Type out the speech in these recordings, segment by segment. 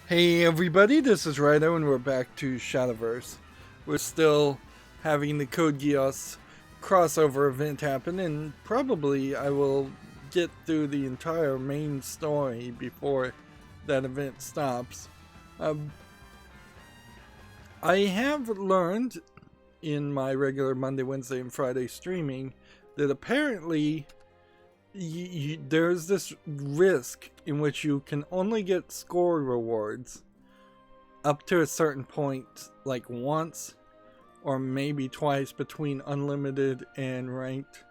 Hey everybody, this is Rydo and we're back to Shadowverse. We're still having the Code Geass crossover event happen, and probably I will get through the entire main story before that event stops. I have learned in my regular Monday, Wednesday, and Friday streaming that apparently there's this risk in which you can only get score rewards up to a certain point, like once or maybe twice between unlimited and ranked,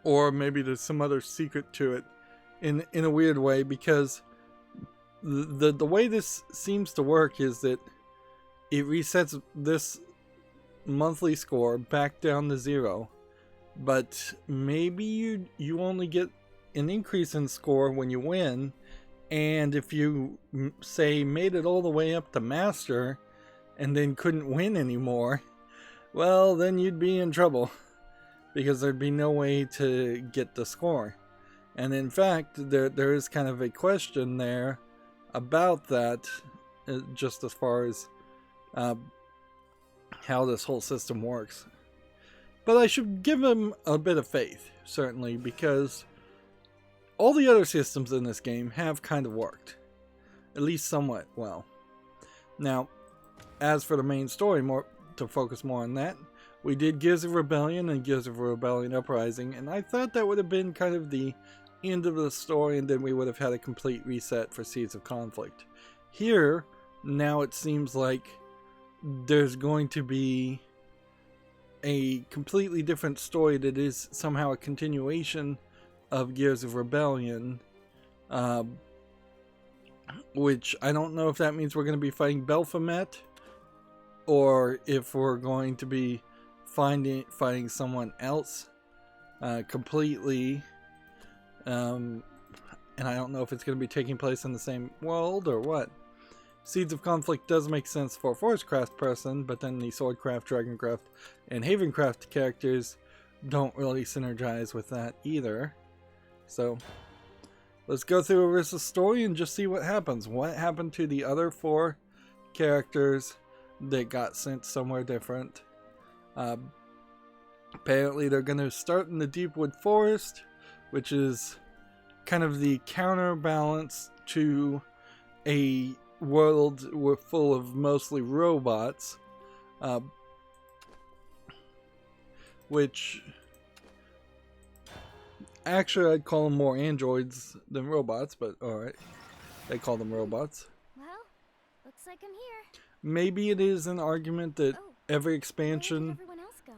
or maybe there's some other secret to it in a weird way, because the way this seems to work is that it resets this monthly score back down to 0. But maybe you only get an increase in score when you win, and if you say made it all the way up to master and then couldn't win anymore, well, then you'd be in trouble because there'd be no way to get the score. And in fact, there is kind of a question there about that, just as far as how this whole system works. But I should give him a bit of faith, certainly, because all the other systems in this game have kind of worked, at least somewhat well. Now, as for the main story, to focus more on that, we did Gears of Rebellion and Gears of Rebellion Uprising, and I thought that would have been kind of the end of the story, and then we would have had a complete reset for Seeds of Conflict. Here, now it seems like there's going to be a completely different story that is somehow a continuation of Gears of Rebellion, which I don't know if that means we're going to be fighting Baphomet or if we're going to be fighting someone else completely, and I don't know if it's going to be taking place in the same world or what. Seeds of Conflict does make sense for a Forestcraft person, but then the Swordcraft, Dragoncraft, and Havencraft characters don't really synergize with that either. So, let's go through Arissa's story and just see what happens. What happened to the other 4 characters that got sent somewhere different? Apparently they're going to start in the Deepwood Forest, which is kind of the counterbalance to a world full of mostly robots, which actually I'd call them more androids than robots, but alright, they call them robots. Well, looks like I'm here. Maybe it is an argument that every expansion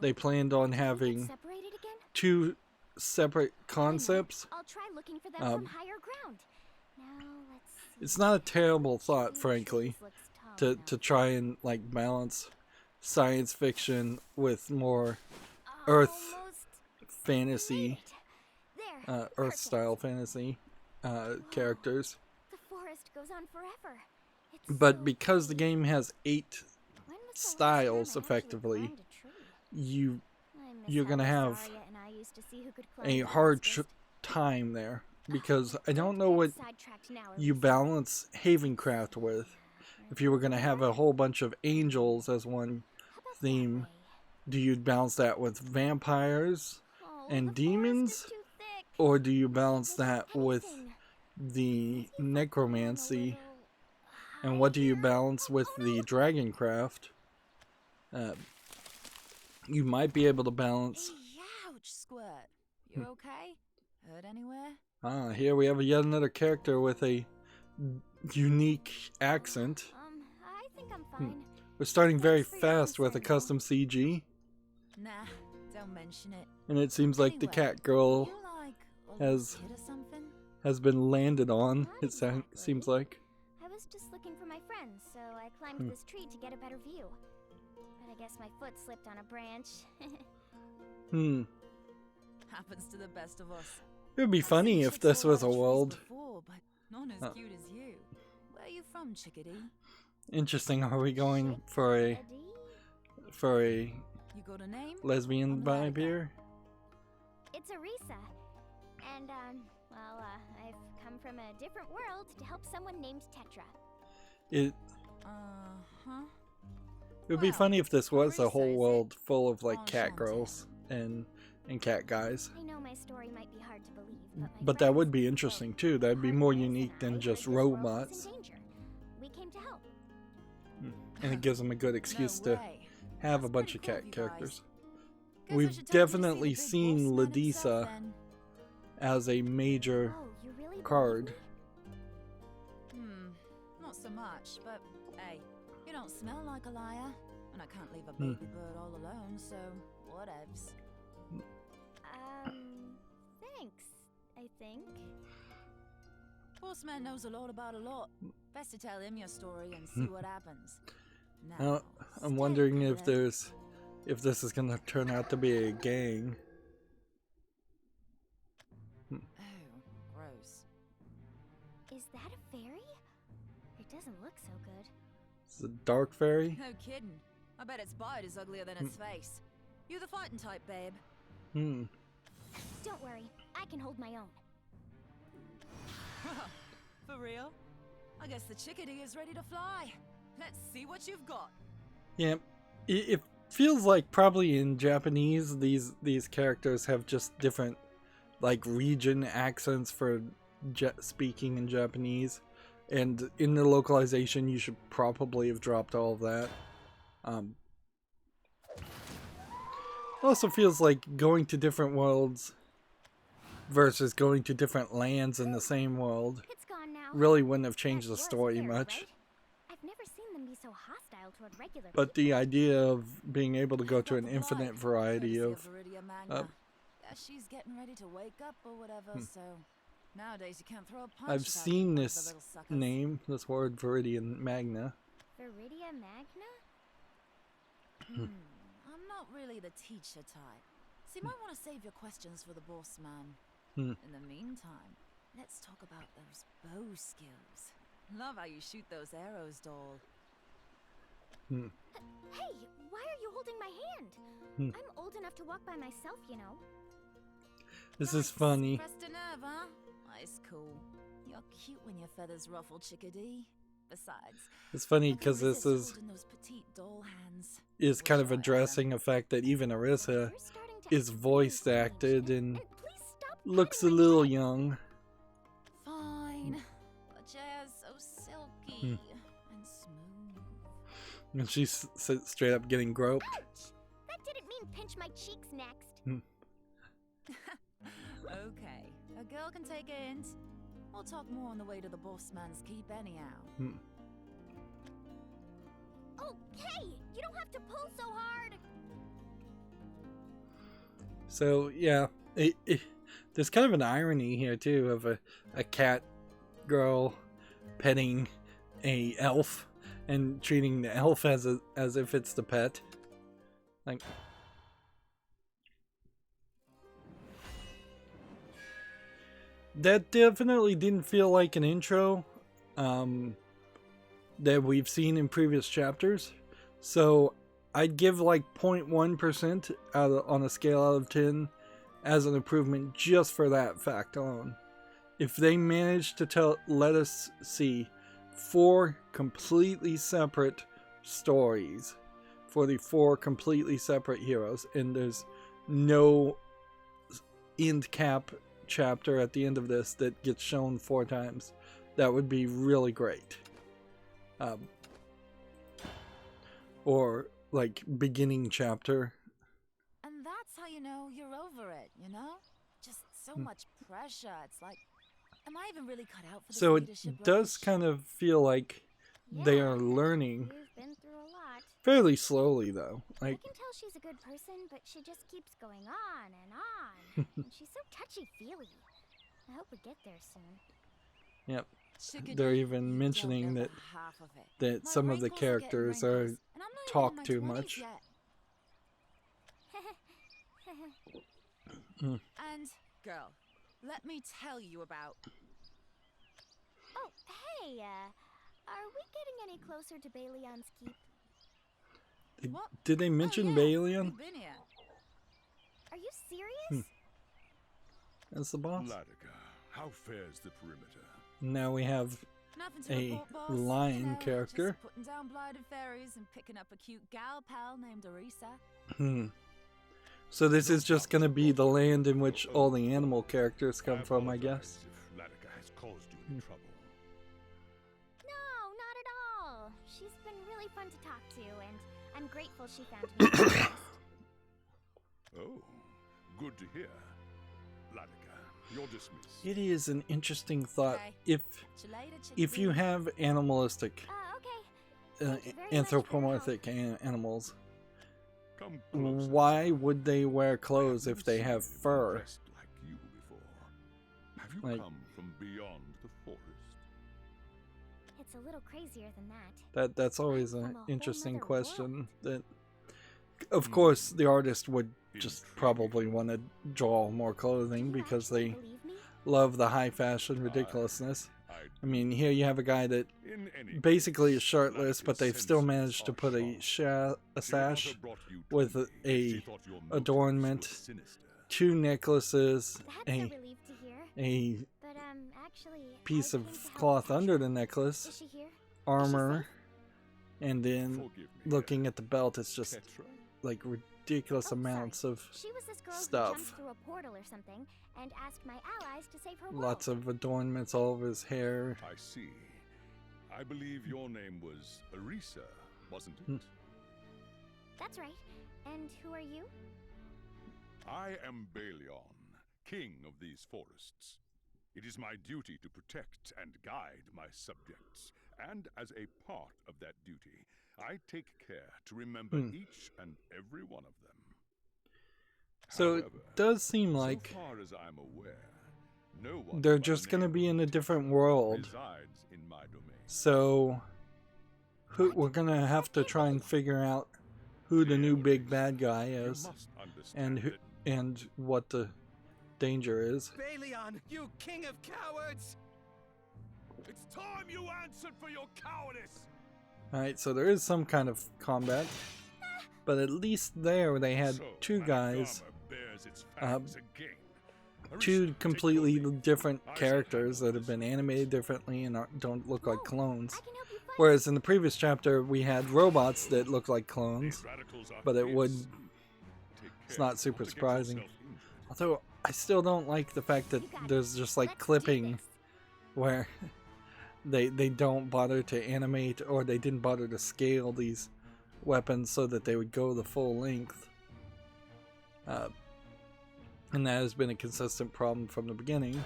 they planned on having 2 separate concepts. I'll try looking for them from higher ground. Now let's see. It's not a terrible thought, frankly, to try and like balance science fiction with more Earth fantasy, Earth style fantasy characters. The forest goes on forever. But because the game has 8 styles, effectively, you're gonna have a hard time there, because I don't know what you balance Havencraft with. If you were gonna have a whole bunch of angels as one theme, do you balance that with vampires and demons, or do you balance that with the necromancy? And what do you balance with the Dragoncraft? You might be able to balance. Ouch, Squirt. You okay? Hurt anywhere? Ah, here we have yet another character with a unique accent. I think I'm fine. We're starting very fast with a custom CG. Nah, don't mention it. And it seems like the cat girl has been landed on, it seems like. I was just looking for my friends, so I climbed this tree to get a better view. But I guess my foot slipped on a branch. Happens to the best of us. It would be funny if this was a world. Before, but none as cute as you. Where are you from, chickadee? Interesting. Are we going for a You got a name? lesbian vibe here? It's Arisa. And, well, I've come come from a different world to help someone named Tetra. It Uh-huh. it would be Well, funny if this was a Maurice whole says world it. full of like cat Enchanté. girls and cat guys. I know my story might be hard to believe, but my But that would friends, be well, interesting too. That'd be more Harkness unique and I than just heard this world was robots. in danger. We came to help. And it gives them a good excuse No to way. have a That's bunch of pretty cool cat of you characters. guys. Guess I We've should take you to see definitely the big seen boss man himself, Ladisa then. as a major Oh, you really believe card. me? Not so much, but hey, you don't smell like a liar. And I can't leave a baby bird all alone, so whatevs. Thanks, I think. Boss man knows a lot about a lot. Best to tell him your story and see what happens. Now, Now, I'm stay wondering if good. if this is gonna turn out to be a gang. Oh, gross. Is that a fairy? It doesn't look so good. It's a dark fairy. No kidding. I bet its bite is uglier than its face. You the fighting type, babe. Don't worry, I can hold my own. For real? I guess the chickadee is ready to fly. Let's see what you've got. Yeah, it feels like probably in Japanese these characters have just different like region accents for speaking in Japanese, and in the localization you should probably have dropped all of that. Also feels like going to different worlds versus going to different lands in the same world It's gone now. really wouldn't have changed That the was story fair, much. right? I've never seen them be so hostile toward regular But people. the idea of being able to go You've to got an the infinite blight, variety courtesy of Viridia Magna. Guess she's getting ready to wake up or whatever, so nowadays you can't throw a punch I've without seen hitting one of the this little suckers. name, this word Viridian Magna. Viridia Magna? I'm not really the teacher type. So you might want to save your questions for the boss man. In the meantime, let's talk about those bow skills. Love how you shoot those arrows, doll. Hey, why are you holding my hand? I'm old enough to walk by myself, you know. This is funny. Pressed a nerve, huh? Ice cool. You're cute when your feathers ruffle, chickadee. Besides, It's funny I can because this resist holding those petite doll hands. is kind of Wish I had addressing a fact that even Arissa You're starting to is act voice really acted strange. and please stop looks a petting my little head. young. Fine. But jazz so silky and smooth. And she's straight up getting groped. Ouch! That didn't mean pinch my cheeks next. Okay, a girl can take a hint. We'll talk more on the way to the boss man's keep anyhow. Okay, you don't have to pull so hard. So yeah, there's kind of an irony here too of a cat girl petting a elf and treating the elf as if it's the pet. Like, that definitely didn't feel like an intro that we've seen in previous chapters. So I'd give like 0.1% on a scale out of 10 as an improvement just for that fact alone. If they managed to let us see 4 completely separate stories for the 4 completely separate heroes, and there's no end cap chapter at the end of this that gets shown 4 times, that would be really great. Or like beginning chapter. And that's how you know you're over it, you know? Just so much pressure. It's like, am I even really cut out for this So it leadership does rubbish? kind of feel like they Yeah, are learning You've been through a lot. fairly slowly though. I Like, can tell she's a good person, but she just keeps going on and on. And she's so touchy-feely. I hope we get there soon. yep. Chickadee, They're you even don't mentioning know that the half of it. that My some of the wrinkles are getting characters are wrinkles, and I'm not even talk in my too 20s much. yet. And, girl, let me tell you about... Oh, hey, are we getting any closer to Baileyon's keep? What? Did they mention oh, yeah, Balian? we've been here. Are you serious? That's the boss. Ladica, how fares the perimeter? Now we have Nothing to a report, boss. lion You know, character. Just putting down blighted fairies and picking up a cute gal pal named Arisa. So this is just going to be the land in which all the animal characters come from, I guess. If Latika has caused you any trouble. No, not at all. She's been really fun to talk to, and I'm grateful she found me first. Oh, good to hear. Latika, you're dismissed. It is an interesting thought. Okay. If Catch you later, if you chickadee. have animalistic, Okay. Thank you very much for your anthropomorphic animals, Come closer. why would they wear clothes if they have fur? Dressed like you before. Have you Like- come from beyond the forest? It's a little crazier than that. That's always From a an whole interesting nother question. That, of course, the artist would just Intriguing. probably want to draw more clothing Do you because actually they believe me? love the high fashion ridiculousness. I mean, here you have a guy that In any basically case, is shirtless, but they've still Latika's managed to senses put are a sharp. sash She would not have brought you to with me if a she thought your motives adornment, were sinister. 2 necklaces, That's a a relief to hear. a But actually, piece I of came to help cloth Patrick. under the Is necklace, she here? armor, and then Forgive me, looking at the belt, it's just Petra. like ridiculous Oh, sorry. amounts of She was this girl stuff. who jumped through a portal or something and asked my allies to save her world. lots of adornments all over his hair. I see. I believe your name was Arisa, wasn't Hmm. it? That's right. And who are you? I am Balion, king of these forests. It is my duty to protect and guide my subjects, and as a part of that duty, I take care to remember each and every one of them. So it However, does seem like so far as I'm aware, no one they're by the just going to name be in a of different Petra world. resides in my domain. So we're going to have to try and figure out who the new big bad guy You is must and understand who, that and what the danger is. Balion, you king of cowards! it's time you answered for your cowardice. Alright, so there is some kind of combat. But at least there they had So, 2 guys, Managama bears its fangs again. 2 Arisa, completely take over. different I shall characters handle that have this. been animated differently and don't look like Whoa, clones. I can help you find Whereas in the previous chapter we had robots that look like clones, These radicals are but it fierce. would. Take It's care not super to get surprising. yourself injured. Although I still don't like the fact that You got it. there's just like Let's do clipping this. where they don't bother to animate, or they didn't bother to scale these weapons so that they would go the full length. And that has been a consistent problem from the beginning.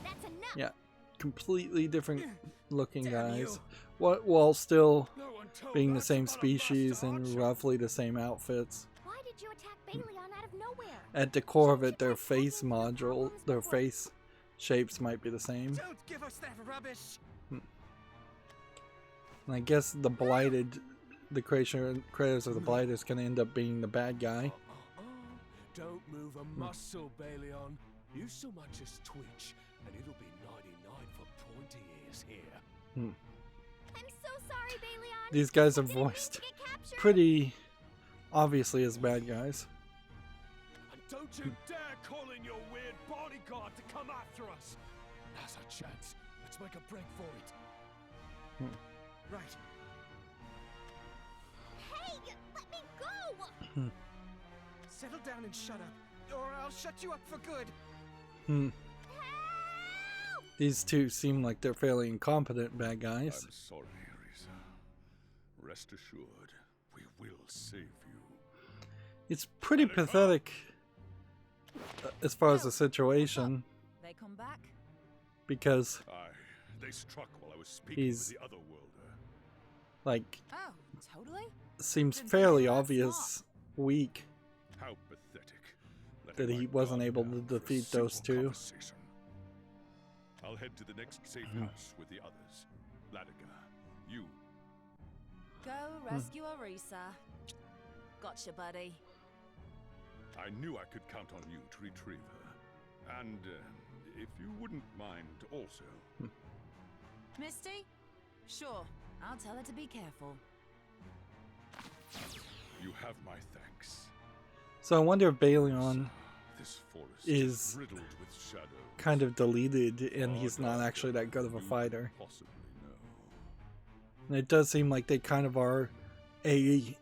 That's enough. Yeah, completely different looking Damn guys, you. while still No one told being the us same about a species and bastard. roughly the same outfits. Why did you attack Balion out of nowhere? At the core of it, their face face shapes might be the same. Don't give us that rubbish! And I guess the Blighted, the creators of the Blighted is going to end up being the bad guy. Don't move a muscle, Balion. You so much as twitch, and it'll be 99 for pointy ears here. I'm so sorry, Balion. These guys are I didn't mean to voiced get captured. pretty obviously as bad guys. And don't you dare call in your weird bodyguard to come after us. Now's our chance. Let's make a break for it. Right. Hey, let me go. Settle down and shut up, or I'll shut you up for good. Hmm. Help! These 2 seem like they're fairly incompetent bad guys. I'm sorry, Arisa. Rest assured, we will save you. It's pretty pathetic as far as the situation, They come back? because They struck while I was speaking He's- with the other worlder. like Oh, totally? seems Didn't fairly think that obvious weak How pathetic. that he Letting my wasn't guard able to down for a defeat those simple 2. conversation. I'll head to the next safe house with the others. Latika, you. Go rescue Arisa. Gotcha, buddy. I knew I could count on you to retrieve her. And if you wouldn't mind also. Misty? Sure, I'll tell her to be careful. You have my thanks. So I wonder if Balion This forest is riddled with shadows. kind of deleted, and he's not actually that good of a fighter. Possibly no. And it does seem like they kind of are a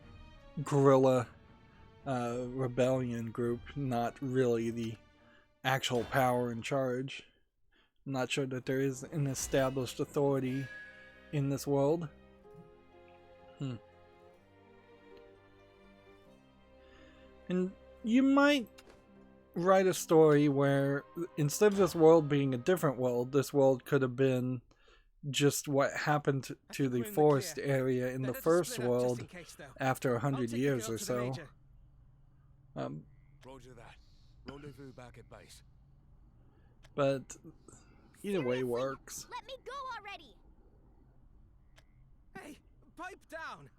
guerrilla rebellion group, not really the actual power in charge. I'm not sure that there is an established authority in this world. And you might write a story where instead of this world being a different world, this world could have been just what happened to the forest area in the first world after 100 years or so. Roger that. Rendezvous back at base. But either way works. Let me go already! Hey, pipe down!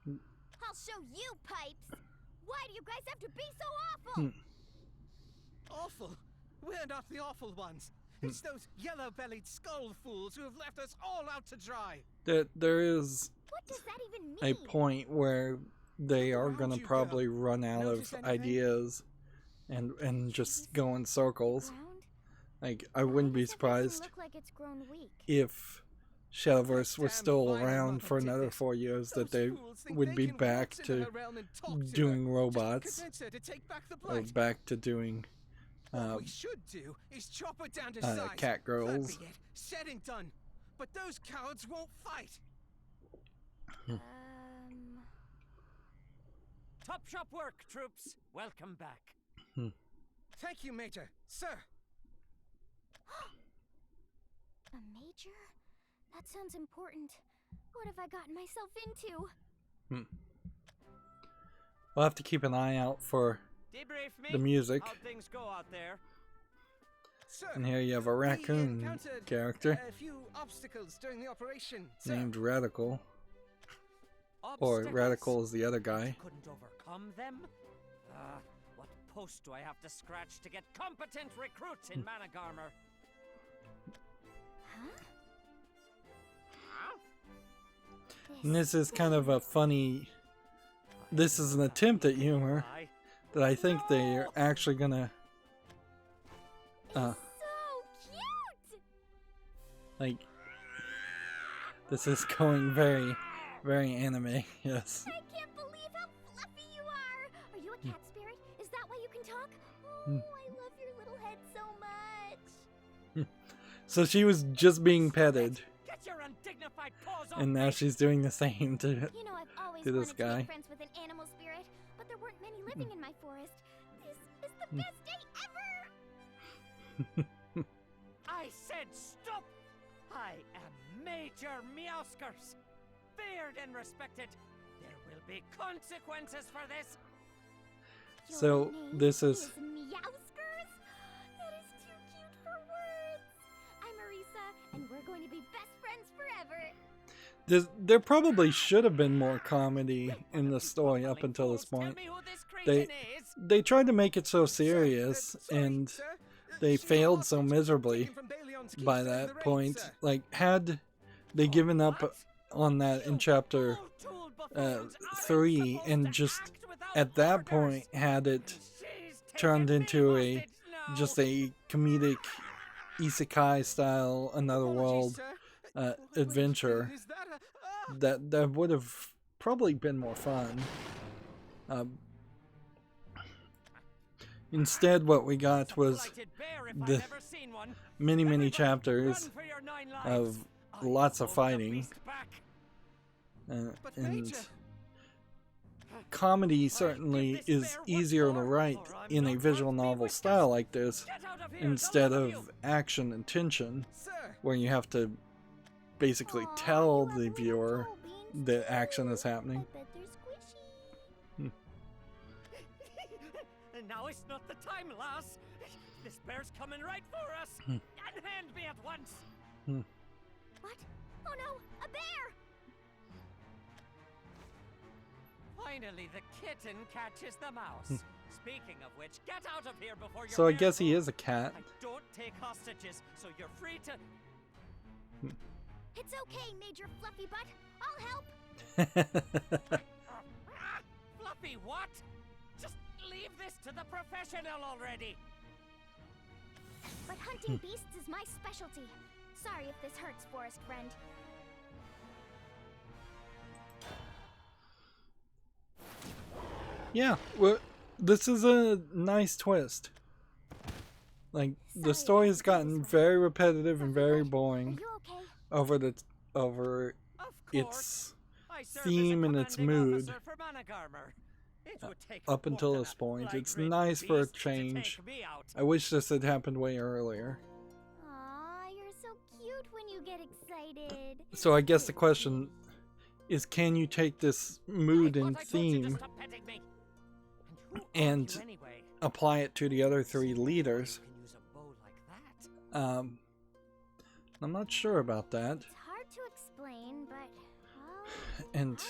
I'll show you, Pipes! Why do you guys have to be so awful? Awful? We're not the awful ones. It's those yellow-bellied skull fools who have left us all out to dry. There is What does that even mean? a point where they are gonna probably run out of ideas and just go in circles. Ground? Like, I wouldn't be Except it doesn't surprised look like it's grown weak. if Shadowverse was still around for another 4 years, that they would be back to doing robots, or back to doing What we should do is chop her down to size. cat girls. That'd be it. Said and done. But those cowards won't fight. Top shop work, troops. Welcome back. Thank you, Major. Sir. A major? That sounds important. What have I gotten myself into? We'll have to keep an eye out for Debrief me. the music. How things go out there? Sir, And here you have a we raccoon encountered character a few obstacles during the operation. Sir. named Radical. Or Obstacles? Radical is the other guy. Couldn't overcome them? What post do I have to scratch to get competent recruits in Managarmer? And this is kind of a funny... This is an attempt at humor that I think they're actually gonna... So cute! like... This is going very, very anime, yes. I can't believe how fluffy you are! Are you a cat spirit? Is that why you can talk? Oh, I love your little head so much! So she was just being petted, Get your undignified paws off and now me! she's doing the same to... You know, I've always To this wanted to guy. make friends with an animal spirit, but there weren't many living in my forest. This is the best day ever! I said stop! I am Major Meowskers. Feared and respected. There will be consequences for this. Your So, name this is... Meowskers? That is too cute for words! I'm Marisa, and we're going to be best friends forever! There probably should have been more comedy in the story up until this point. Tell me who this They cretin is. they tried to make it so serious, and they failed so miserably by that point. Like, had they given up on that in chapter 3 and just at that point had it turned into a just a comedic isekai style another world adventure, that would have probably been more fun. Instead, what we got was the many chapters of lots of fighting, and comedy certainly is easier to write in a visual novel style like this instead of action and tension, where you have to basically tell the viewer that action is happening. I bet they're squishy. Now is not the time, lass. This bear's coming right for us. Unhand me at once. What? Oh no, a bear! Finally, the kitten catches the mouse. Speaking of which, get out of here before you're So I guess he is a cat. I don't take hostages, so you're free to... It's okay, Major Fluffy Butt. I'll help. Fluffy, what? Just leave this to the professional already? But hunting beasts is my specialty. Sorry if this hurts, forest friend. Yeah, well, this is a nice twist. Like, the story has gotten very repetitive and very boring over its theme and its mood up until this point. It's nice for a change. I wish this had happened way earlier. Aw, you're so cute when you get excited. So I guess the question is, can you take this mood and theme and apply it to the other three leaders? I'm not sure about that. It's hard to explain, but well, and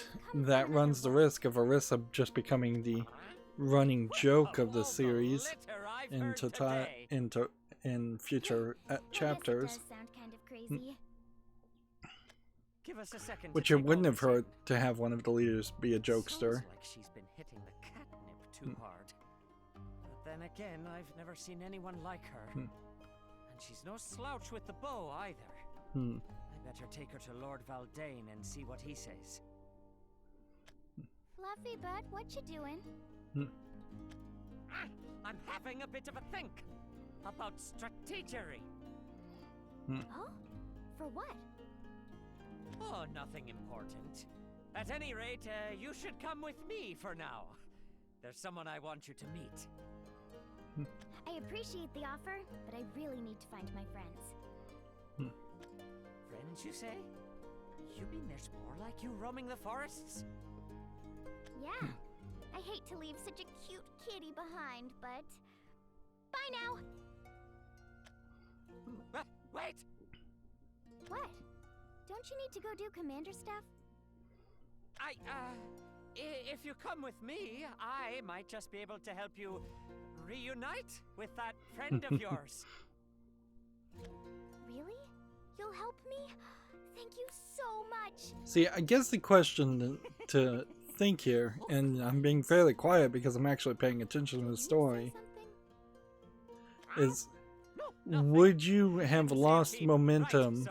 that runs the risk of Orisa just becoming the running joke of the series in future chapters. It does sound kind of crazy. Give us a second. Which it wouldn't have hurt to have one of the leaders be a jokester. Sounds like she's been hitting the catnip too hard. But then again, I've never seen anyone like her. And she's no slouch with the bow either. I better take her to Lord Valdane and see what he says. Fluffy Butt, what you doing? I'm having a bit of a think about strategery. Oh? For what? Oh, nothing important. At any rate, you should come with me for now. There's someone I want you to meet. I appreciate the offer, but I really need to find my friends. Friends, you say? You mean there's more like you roaming the forests? Yeah. I hate to leave such a cute kitty behind, but... Bye now! Wait! What? Don't you need to go do commander stuff? If you come with me, I might just be able to help you reunite with that friend of yours. Really? You'll help me? Thank you so much! See, I guess the question to think here, and I'm being fairly quiet because I'm actually paying attention to the story, is would you have lost momentum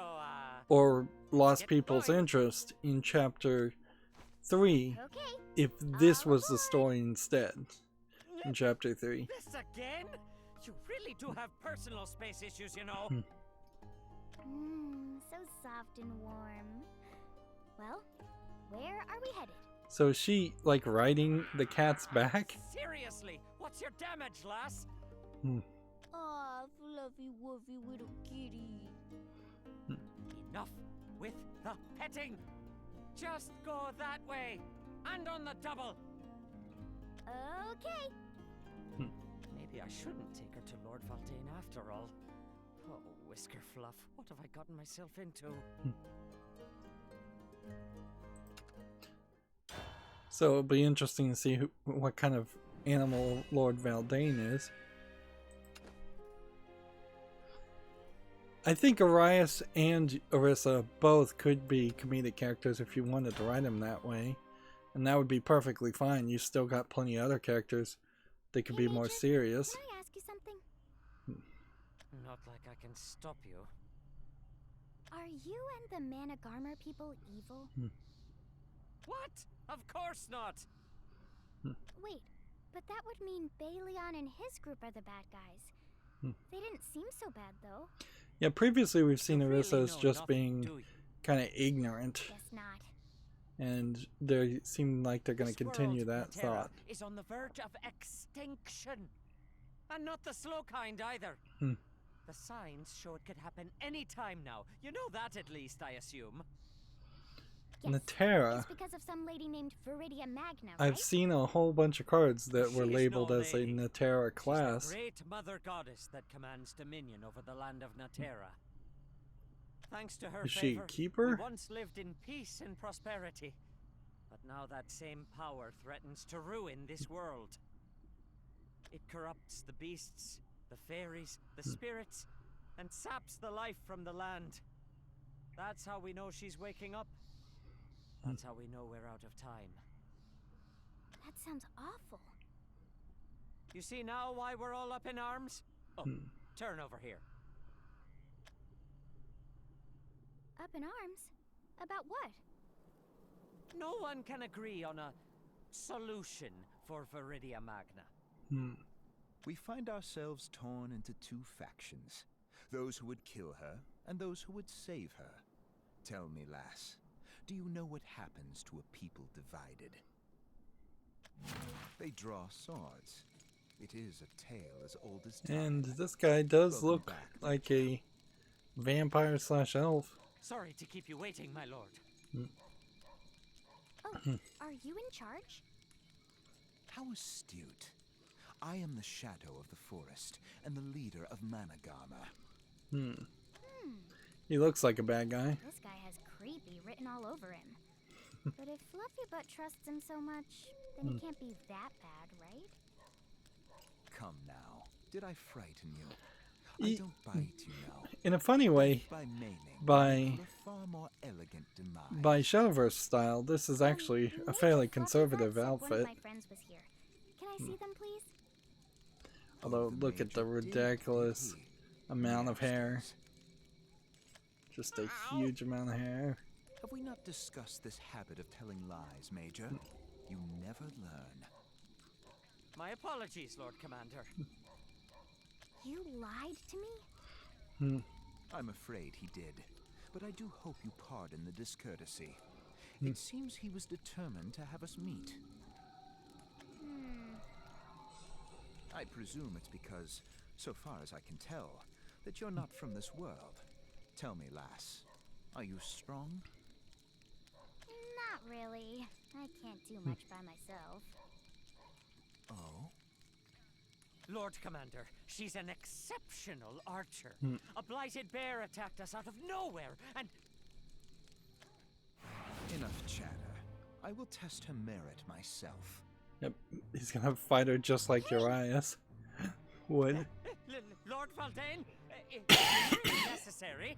or lost people's interest in chapter 3 if this was the story instead in chapter 3? This again? You really do have personal space issues, you know. So soft and warm. Well, where are we headed? So is she, like, riding the cat's back? Seriously, what's your damage, lass? Aw, fluffy woofy little kitty. Enough with the petting. Just go that way, and on the double. Okay. Maybe I shouldn't take her to Lord Valdane after all. Oh, Whisker Fluff, what have I gotten myself into? So it'll be interesting to see what kind of animal Lord Valdane is. I think Arias and Orisa both could be comedic characters if you wanted to write them that way. And that would be perfectly fine. You still got plenty of other characters that could be more serious. Can I ask you something? Not like I can stop you. Are you and the Managarmer people evil? What? Of course not! Wait, but that would mean Baleon and his group are the bad guys. They didn't seem so bad, though. Yeah, previously we've seen You really Orisa as know just nothing, being do you? kind of ignorant. Guess not. And they seem like they're going to This continue world, that Natera, thought. is on the verge of extinction. And not the slow kind either. The signs show it could happen any time now. You know that at least, I assume. Yes, Natera. it's because of some lady named Viridia Magna, right? I've seen a whole bunch of cards that were She's labeled no as a lady. Natera class. She's the great mother goddess that commands dominion over the land of Natera. Thanks to her Is she a favor, keeper? we once lived in peace and prosperity. But now that same power threatens to ruin this world. It corrupts the beasts, the fairies, the spirits, and saps the life from the land. That's how we know she's waking up. That's how we know we're out of time. That sounds awful. You see now why we're all up in arms? Oh, turn over here. Up in arms? About what? No one can agree on a solution for Viridia Magna. We find ourselves torn into two factions. Those who would kill her, and those who would save her. Tell me, lass, do you know what happens to a people divided? They draw swords. It is a tale as old as time. And this guy does Welcome look back, like a vampire / elf. Sorry to keep you waiting, my lord. Oh, are you in charge? How astute. I am the shadow of the forest and the leader of Managarma. He looks like a bad guy. This guy has creepy written all over him. But if Fluffy Butt trusts him so much, then he can't be that bad, right? Come now. Did I frighten you? I don't bite you now. In a funny way, By maiming, by for a far more elegant demise. by Shadowverse style, this is actually a fairly conservative One outfit. of my friends was here. Can I see them, please? Although, look at the ridiculous amount of hair. Just a huge amount of hair. Have we not discussed this habit of telling lies, Major? You never learn. My apologies, Lord Commander. You lied to me? I'm afraid he did, but I do hope you pardon the discourtesy. It seems he was determined to have us meet. I presume it's because, so far as I can tell, that you're not from this world. Tell me, lass, are you strong? Not really. I can't do much by myself. Oh? Lord Commander, she's an exceptional archer. A blighted bear attacked us out of nowhere, and... Enough chatter. I will test her merit myself. Yep, he's gonna fight her just like Urias would. Lord Valdane, is it really necessary?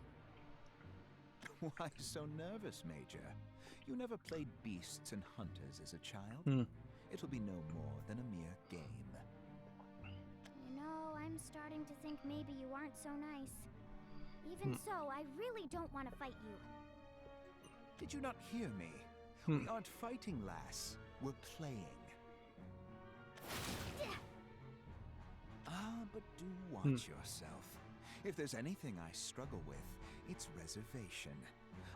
Why so nervous, Major? You never played beasts and hunters as a child. It'll be no more than a mere game. You know, I'm starting to think maybe you aren't so nice. Even so, I really don't want to fight you. Did you not hear me? We aren't fighting, lass. We're playing. But do watch yourself. If there's anything I struggle with, it's reservation.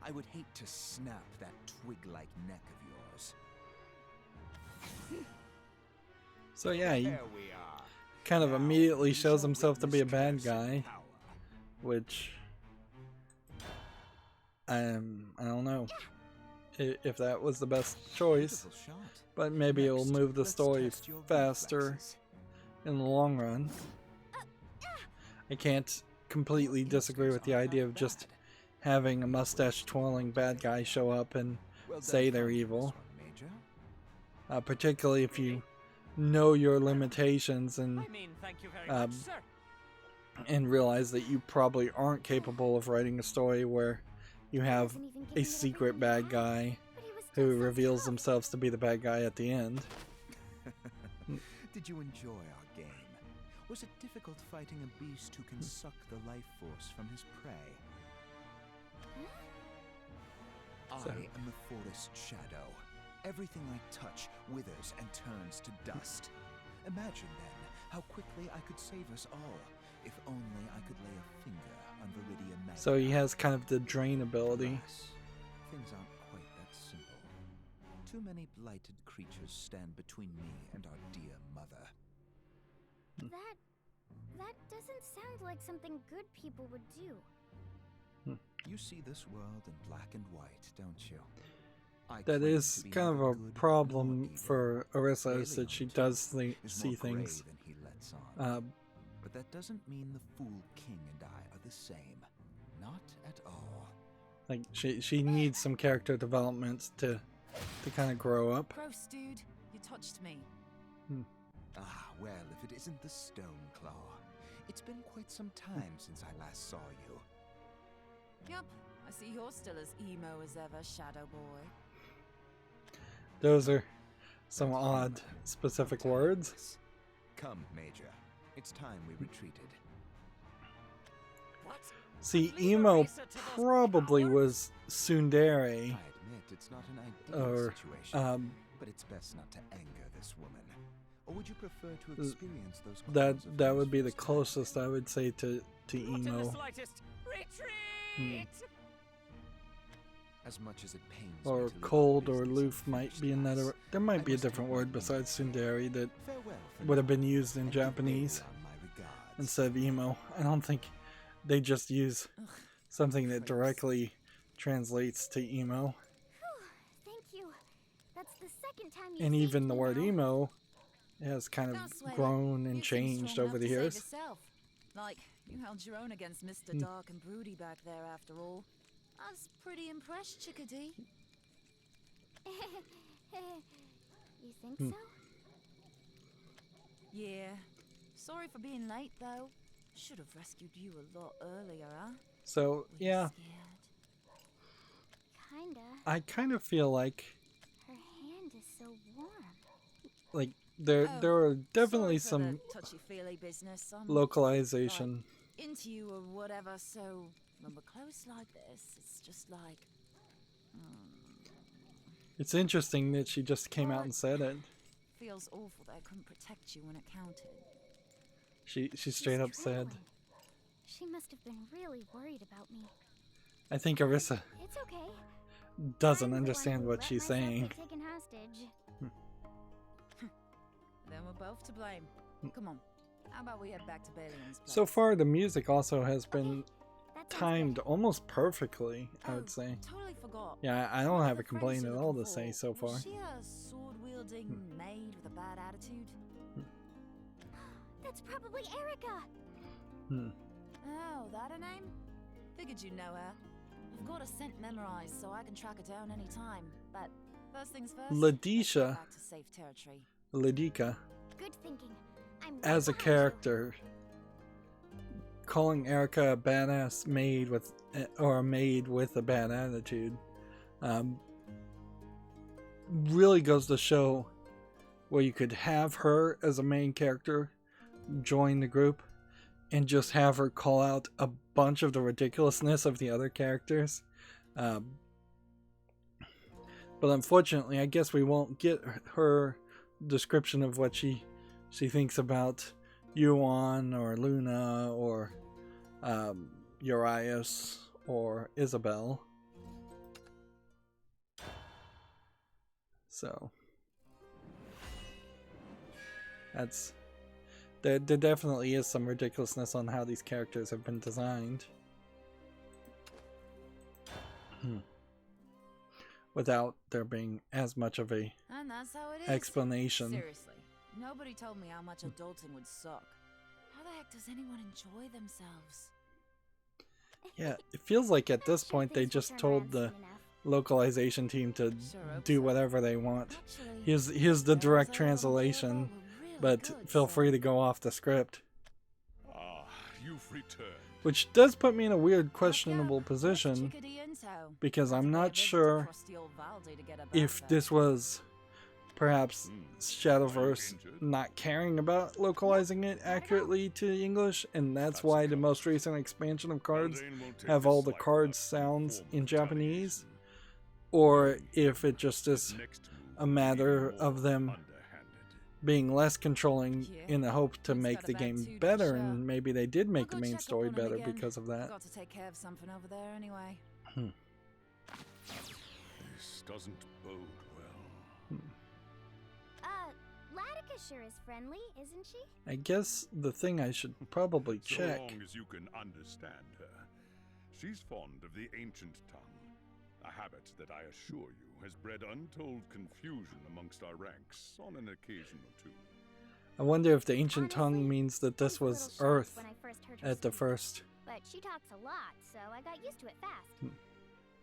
I would hate to snap that twig-like neck of yours. So yeah, he There we are. kind of Now, immediately you shows shall himself to be a witness bad cursed guy, power. which I don't know if that was the best choice, Beautiful shot. but maybe it'll Next, move the let's story test your faster reflexes. in the long run. I can't completely disagree with the idea of just having a mustache twirling bad guy show up and Well done say they're finding this evil, one, Major. particularly if you know your limitations and I mean, thank you very much, sir. and realize that you probably aren't capable of writing a story where you have Wasn't even a giving it secret everything bad he had, guy but he was still who so reveals tough. themselves to be the bad guy at the end. Did you enjoy our game? Was it difficult fighting a beast who can suck the life force from his prey? So- I am the forest shadow. Everything I touch withers and turns to dust. Imagine then how quickly I could save us all, if only I could lay a finger on Viridia Magna. So he has kind of the drain ability. Alas, things aren't quite that simple. Too many blighted creatures stand between me and our dear mother. That doesn't sound like something good people would do. You see this world in black and white, don't you? I That claim is to be kind of neither a good problem nor evil. for Orisa, is that she Belial, does too, is see more things. gray than he lets on. But that doesn't mean the fool king and I are the same. Not at all. like she needs some character development to kind of grow up. Gross, dude. You touched me. Ah, well, if it isn't the Stone Claw. It's been quite some time since I last saw you. Yep. I see you're still as emo as ever, Shadow Boy. Those are some odd specific words. Come, Major. It's time we retreated. What? See, Leave Emo Orisa to those probably cowards? was tsundere, I admit it's not an ideal or situation, but it's best not to anger this woman. Or would you prefer to experience those that would be the closest I would say to Not in the Emo, slightest. Retreat! As much as it pains me or to leave cold our or business aloof and might finish be another. task, There might I be a must different take word my besides leave. tsundere that Farewell for would have now, been used in and give Japanese Bailey my regards. instead of Emo. I don't think they just use something that directly translates to Emo. Thank you. That's the second time you And saved even the me word now. emo has kind Don't of sweat it. grown You and seem changed strong over enough the to save years. yourself. Like, you held your own against Mr. Dark and Broody back there after all. I was pretty impressed, Chickadee. You think so? Yeah. Sorry for being late, though. Should have rescued you a lot earlier, huh? So, Were you yeah, scared? Kinda. I kind of feel like Her hand is so warm. there are definitely Sorry for some the touchy-feely business. I'm localization. into you or whatever, so when we're close like this, it's just like... It's interesting that she just came out and said it. Feels awful that I couldn't protect you when it counted. She She's straight up said, trembling. She must have been really worried about me. I think Arissa It's okay. doesn't I'm the one understand who what let she's myself saying. get taken hostage. Then we're both to blame. Come on. How about we head back to Balion's place? So far, the music also has been That sounds timed good. almost perfectly, I would say. Totally forgot. Yeah, I don't One of have the a complaint friends at you're all to looking say for, so far. Was she a sword-wielding maid with a bad attitude? That's probably Erica. Oh, that her name? Figured you'd know her. I've got a scent memorized, so I can track her down any time. But first things first. let's Ladisha. get back to safe territory. Ladika, Good thinking. I'm right as a behind you. character, calling Erica a badass maid with, or a maid with a bad attitude, really goes to show where you could have her as a main character join the group and just have her call out a bunch of the ridiculousness of the other characters. But unfortunately, I guess we won't get her description of what she thinks about Yuan or Luna or Urias or Isabel. So that's there definitely is some ridiculousness on how these characters have been designed. Without there being as much of a And that's how it is. explanation. Seriously, nobody told me how much adulting would suck. How the heck does anyone enjoy themselves? Yeah, it feels like at I'm this sure point they things will just turn told around the soon enough. localization team to Sure hope do so. whatever they want. Actually, Here's the those direct old translation, were really but good, feel so- free to go off the script. Ah, you've returned. Which does put me in a weird, Look questionable out, position, Chickadee Intel. because Had I'm to pay a not visit to sure crusty old Valdi to get her if back this there. was perhaps Shadowverse injured? not caring about localizing it accurately to English, and that's why the most recent expansion of cards Haldane won't take have this all the slight card without some sounds form in of Japanese, retaliation. or if it just is Next move a will be matter even of more them underhanded. being less controlling Yeah, in the hope to he's make got a the bad game tooth for better, sure. and maybe they did make I'll the go main check up story on him better again. because of that. Got to take care of something over there anyway. This doesn't bode well. Latika sure is friendly, isn't she? I guess the thing I should probably So check. long as you can understand her. She's fond of the ancient tongue, a habit that I assure you has bred untold confusion amongst our ranks on an occasion or two. I wonder if the ancient Honestly, tongue means that I this a was little shocked Earth when I first heard her at the speak, first. But she talks a lot, so I got used to it fast.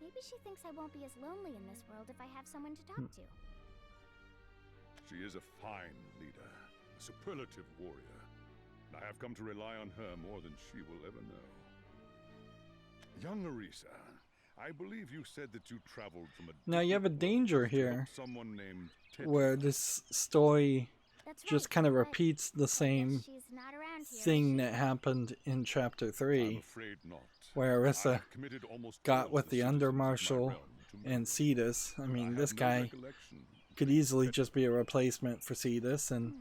Maybe she thinks I won't be as lonely in this world if I have someone to talk to. She is a fine leader, a superlative warrior, and I have come to rely on her more than she will ever know. Young Arisa, I believe you said that you traveled from a Now you have a different danger world to help here, someone named Tetra. where this story That's just right, kind of but repeats the I guess same she's not around here, is thing she? that happened in chapter I'm 3, afraid not. where I Arissa have committed almost got all with the citizens of my Undermarshal realm to and memory. Cetus. I I mean, have this no guy recollection could of easily except just be a replacement for Cetus, and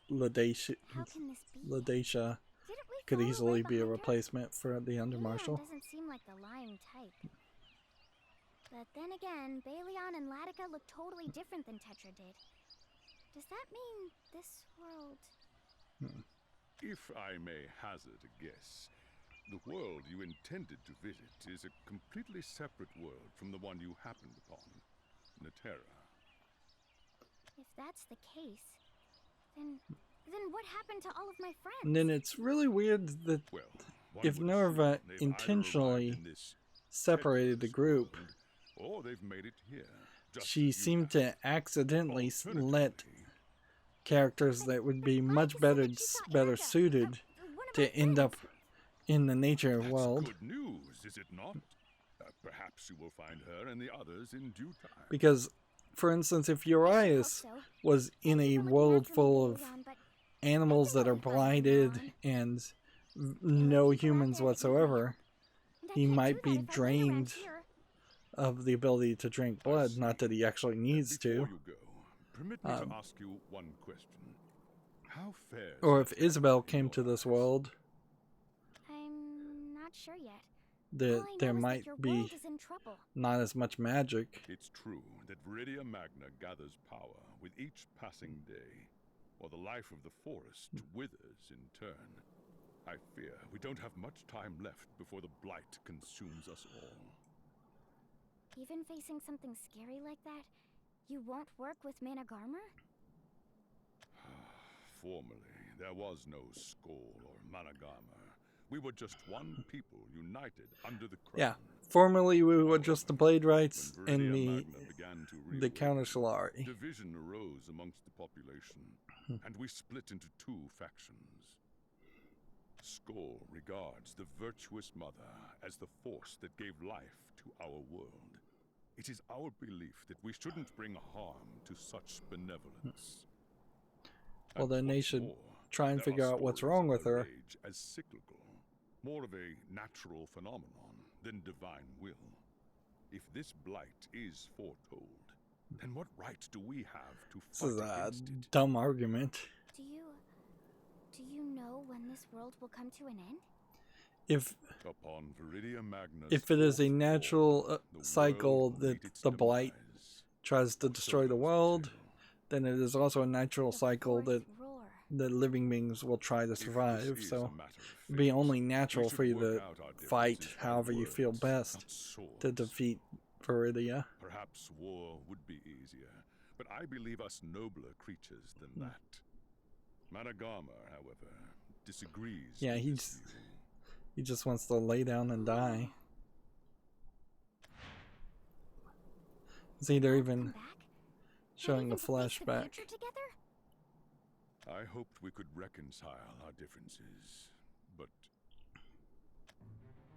Ladecia, How can this be? Ladecia Didn't we could follow easily right be a behind her? replacement for the Baleon Undermarshal. doesn't seem like the lying type. But then again, Baleon and Latica look totally different than Tetra did. Does that mean this world... If I may hazard a guess, the world you intended to visit is a completely separate world from the one you happened upon, Natera. If that's the case, then what happened to all of my friends? And then it's really weird that Well, if Nerva intentionally separated the group, or they've made it here. she seemed to accidentally let characters that would be much better suited to end up in the nature world. Good news, is it not? Perhaps you will find her and the others in due time. Because, for instance, if Urias was in a world full of animals that are blighted and no humans whatsoever, he might be drained of the ability to drink blood. Not that he actually needs to. Before you go, permit me to ask you one question. How fares Or if Natera Isabel in came your to this eyes? world, I'm not sure yet. that All I there know is that might your be world is in trouble. not as much magic. It's true that Viridia Magna gathers power with each passing day, while the life of the forest withers in turn. I fear we don't have much time left before the blight consumes us all. Even facing something scary like that, you won't work with Managarmer? Formerly, there was no Skoll or Managarmer. We were just one people united under the crown. Yeah, formerly we were just the Blade Rights When and Viridia the Magna began to the reawaken, Counter Solari. division arose amongst the population, and we split into two factions. Skoll regards the virtuous mother as the force that gave life to our world. It is our belief that we shouldn't bring harm to such benevolence. Well, then they what's should more, try and there figure are out what's stories wrong of with her. age as cyclical, more of a natural phenomenon than divine will. If this blight is foretold, then what right do we have to This fight is a against it? dumb argument. Do you know when this world will come to an end? Upon Viridia Magna's If it is a fourth natural war, the cycle world will that meet its the blight demise. tries to Or so destroy the goes world, tale. then it is also a natural The cycle that fourth roar. the living beings will try to If this survive. is So a matter of it'd be fate, only we natural should for you work to out our fight differences by however you feel words, best not swords. to defeat Viridia. Perhaps war would be easier, but I believe us nobler creatures than that. Managarmer, however, disagrees Yeah, with he this view. just wants to lay down and die. See, they're Come even back? showing Not the even to face the flashback. future together? I hoped we could reconcile our differences, but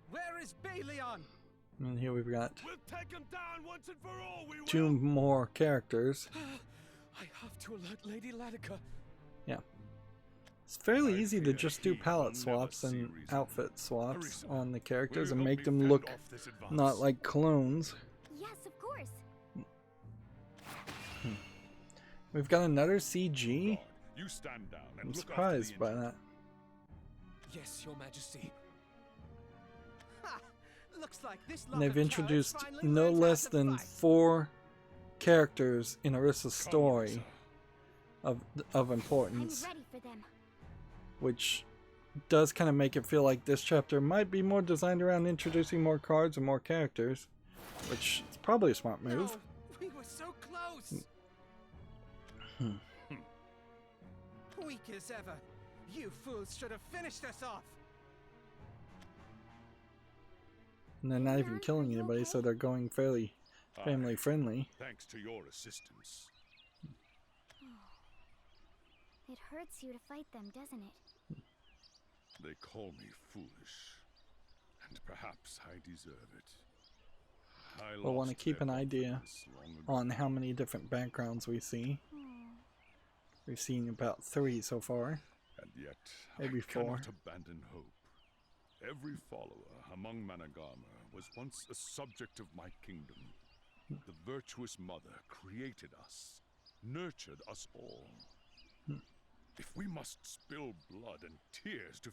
Where is Baleon? And here we've got We'll take him down once and for all, we will! 2 more characters. I have to alert Lady Latica. Yeah. It's fairly I easy to fear just do he palette will never swaps see and reason. outfit swaps Arissa, on the characters will and you make help me them fend look off this advance? not like clones. Yes, of course. We've got another CG. God, you stand down and I'm look after surprised the by injured. that. Yes, Your Majesty. Ha! Looks like this And lot they've of cowards introduced finally no learned how less to than fight. 4 characters in Arissa's Come, story Arissa. of I'm importance, ready for them. which does kind of make it feel like this chapter might be more designed around introducing more cards and more characters, which is probably a smart move. No, we were so close. Weak as ever. You fools should have finished us off. And they're not even Leon, killing are you anybody, okay? so they're going fairly family friendly. Thanks to your assistance. It hurts you to fight them, doesn't it? They call me foolish, and perhaps I deserve it. I We'll want to lost keep their an idea confidence long ago. on how many different backgrounds we see. We've seen about 3 so far. And yet, Maybe I 4. cannot abandon hope. Every follower among Managama was once a subject of my kingdom. The virtuous mother created us, nurtured us all. If we must spill blood and tears to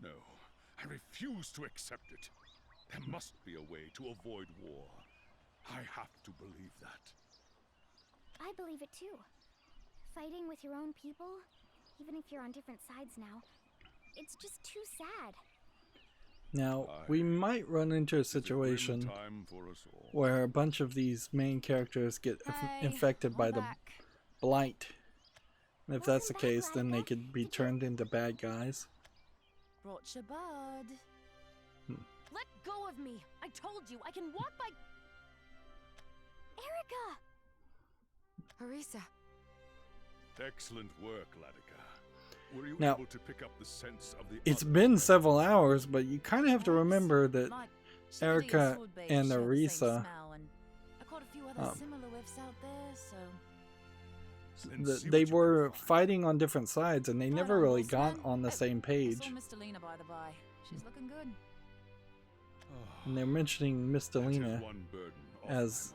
no, I refuse to accept it. There must be a way to avoid war. I have to believe that. I believe it too. Fighting with your own people, even if you're on different sides now, it's just too sad. Now, we might run into a situation where a bunch of these main characters get infected by the blight. And if that's the case, then they could be turned into bad guys. Brought your bud. Let go of me! I told you, I can walk by... Erica! Harissa. Excellent work, Ladika. Were you Now, able to pick up the sense of the it's others? been several hours, but you kind of have to remember that Erica and Arisa, I caught a few other similar whiffs out there, so... they were fighting on different sides, and they never really got on the same page. I saw Miss Delina by the by. She's looking good. And they're mentioning Miss Delina as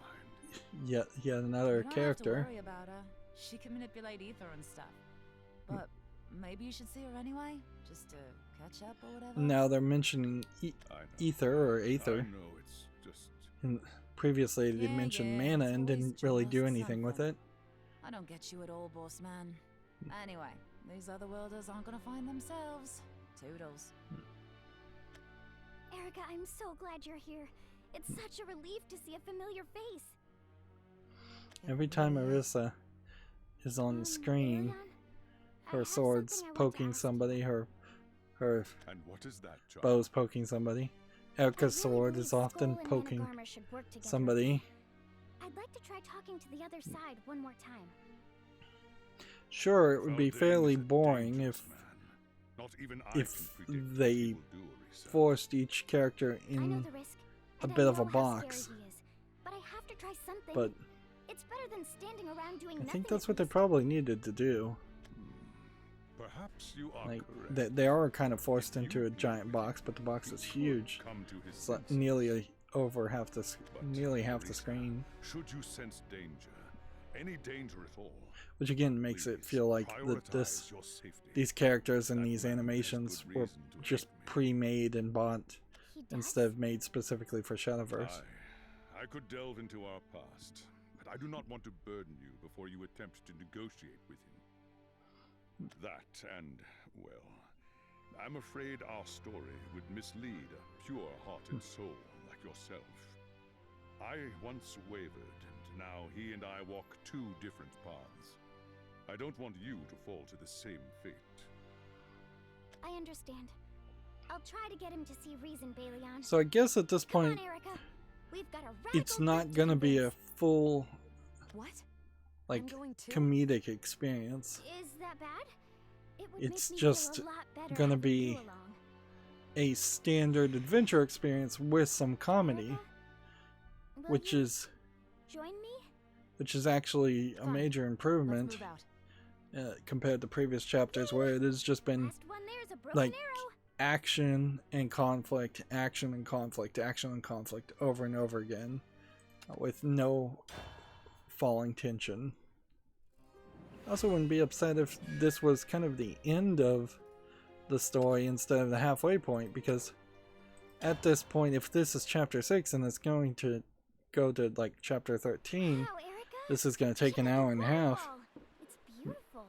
yet another character. You don't have to worry about her. She can manipulate ether and stuff. But maybe you should see her anyway, just to catch up or whatever. Now they're mentioning ether or aether. I know, it's just... And previously they mentioned mana and didn't really do anything with it. I don't get you at all, boss man. Anyway, these other worlders aren't gonna find themselves. Toodles. Erica, I'm so glad you're here. It's such a relief to see a familiar face. Every time Arisa is on screen, her sword's poking somebody, her And what is that, child? bow's poking somebody. Erica's sword is often poking somebody. I'd like to try talking to the other side one more time. Sure, it would be fairly boring if they forced each character in a bit of a box. But I have to try something. But it's better than standing around doing I think that's what they probably needed to do. Perhaps you are like correct. they are kind of forced into a giant box, but the box is huge. It's like nearly half the screen. Should you sense danger, any danger at all, which again makes it feel like these characters and these animations were just pre-made and bought instead of made specifically for Shadowverse. I could delve into our past, but I do not want to burden you before you attempt to negotiate with him. That and, well, I'm afraid our story would mislead a pure-hearted soul like yourself. I once wavered, and now he and I walk 2 different paths. I don't want you to fall to the same fate. I understand. I'll try to get him to see reason, Balion. So I guess at this point, Come on, Erica. We've got a it's not gonna be a full, like, going too? comedic experience. Is that bad? It would It's make me just feel a lot better gonna having be you along. a standard adventure experience with some comedy, Will which you is join me? actually a major improvement compared to previous chapters where it has just been Last one there's a broken like arrow. action and conflict, action and conflict, action and conflict over and over again with no falling tension. I also wouldn't be upset if this was kind of the end of the story instead of the halfway point, because at this point, if this is chapter 6 and it's going to go to like chapter 13, Wow, Erica, this is going to take an hour and a half. waterfall. It's beautiful.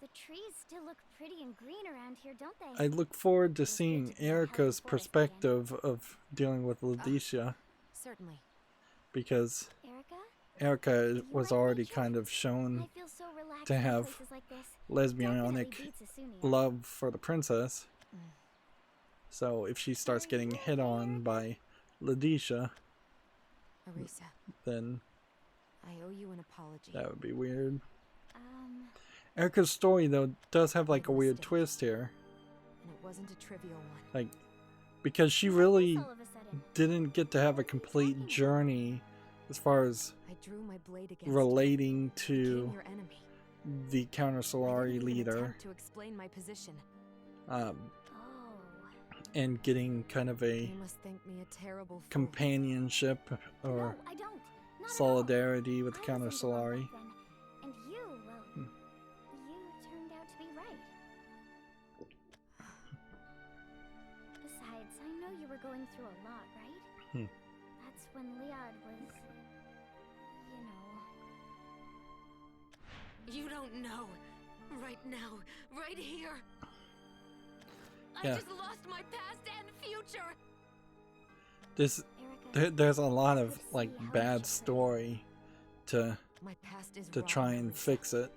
The trees still look pretty and green around here, don't they? I look forward to seeing Erica's perspective of dealing with Laetitia, Certainly. because Erica? Erica was already kind of shown I feel so relaxed to in have places like this. lesbianic Definitely beats Asunia. love for the princess. So if she starts getting hit on by Laetitia, Arisa, then I owe you an apology. that would be weird. Erica's story, though, does have like a weird twist here. And it wasn't a trivial one. Like, because she really All of a sudden. didn't get to have a complete journey as far as I drew my blade against relating you, to became your enemy. the Counter I Solari didn't even leader, attempt to explain my position. Oh. and getting kind of a You must think me a terrible fool. companionship or No, I don't. Not solidarity with at the all. Counter I was in the wrong Solari. boat then, and you, well, you turned out to be right. Besides, I know you were going through a lot, right? That's when Liad was, You don't know. Right now, right here. Yeah. I just lost my past and future. Erica, There's a lot I of could like see how much bad it story to My past is to wrong, try and Arisa. fix it.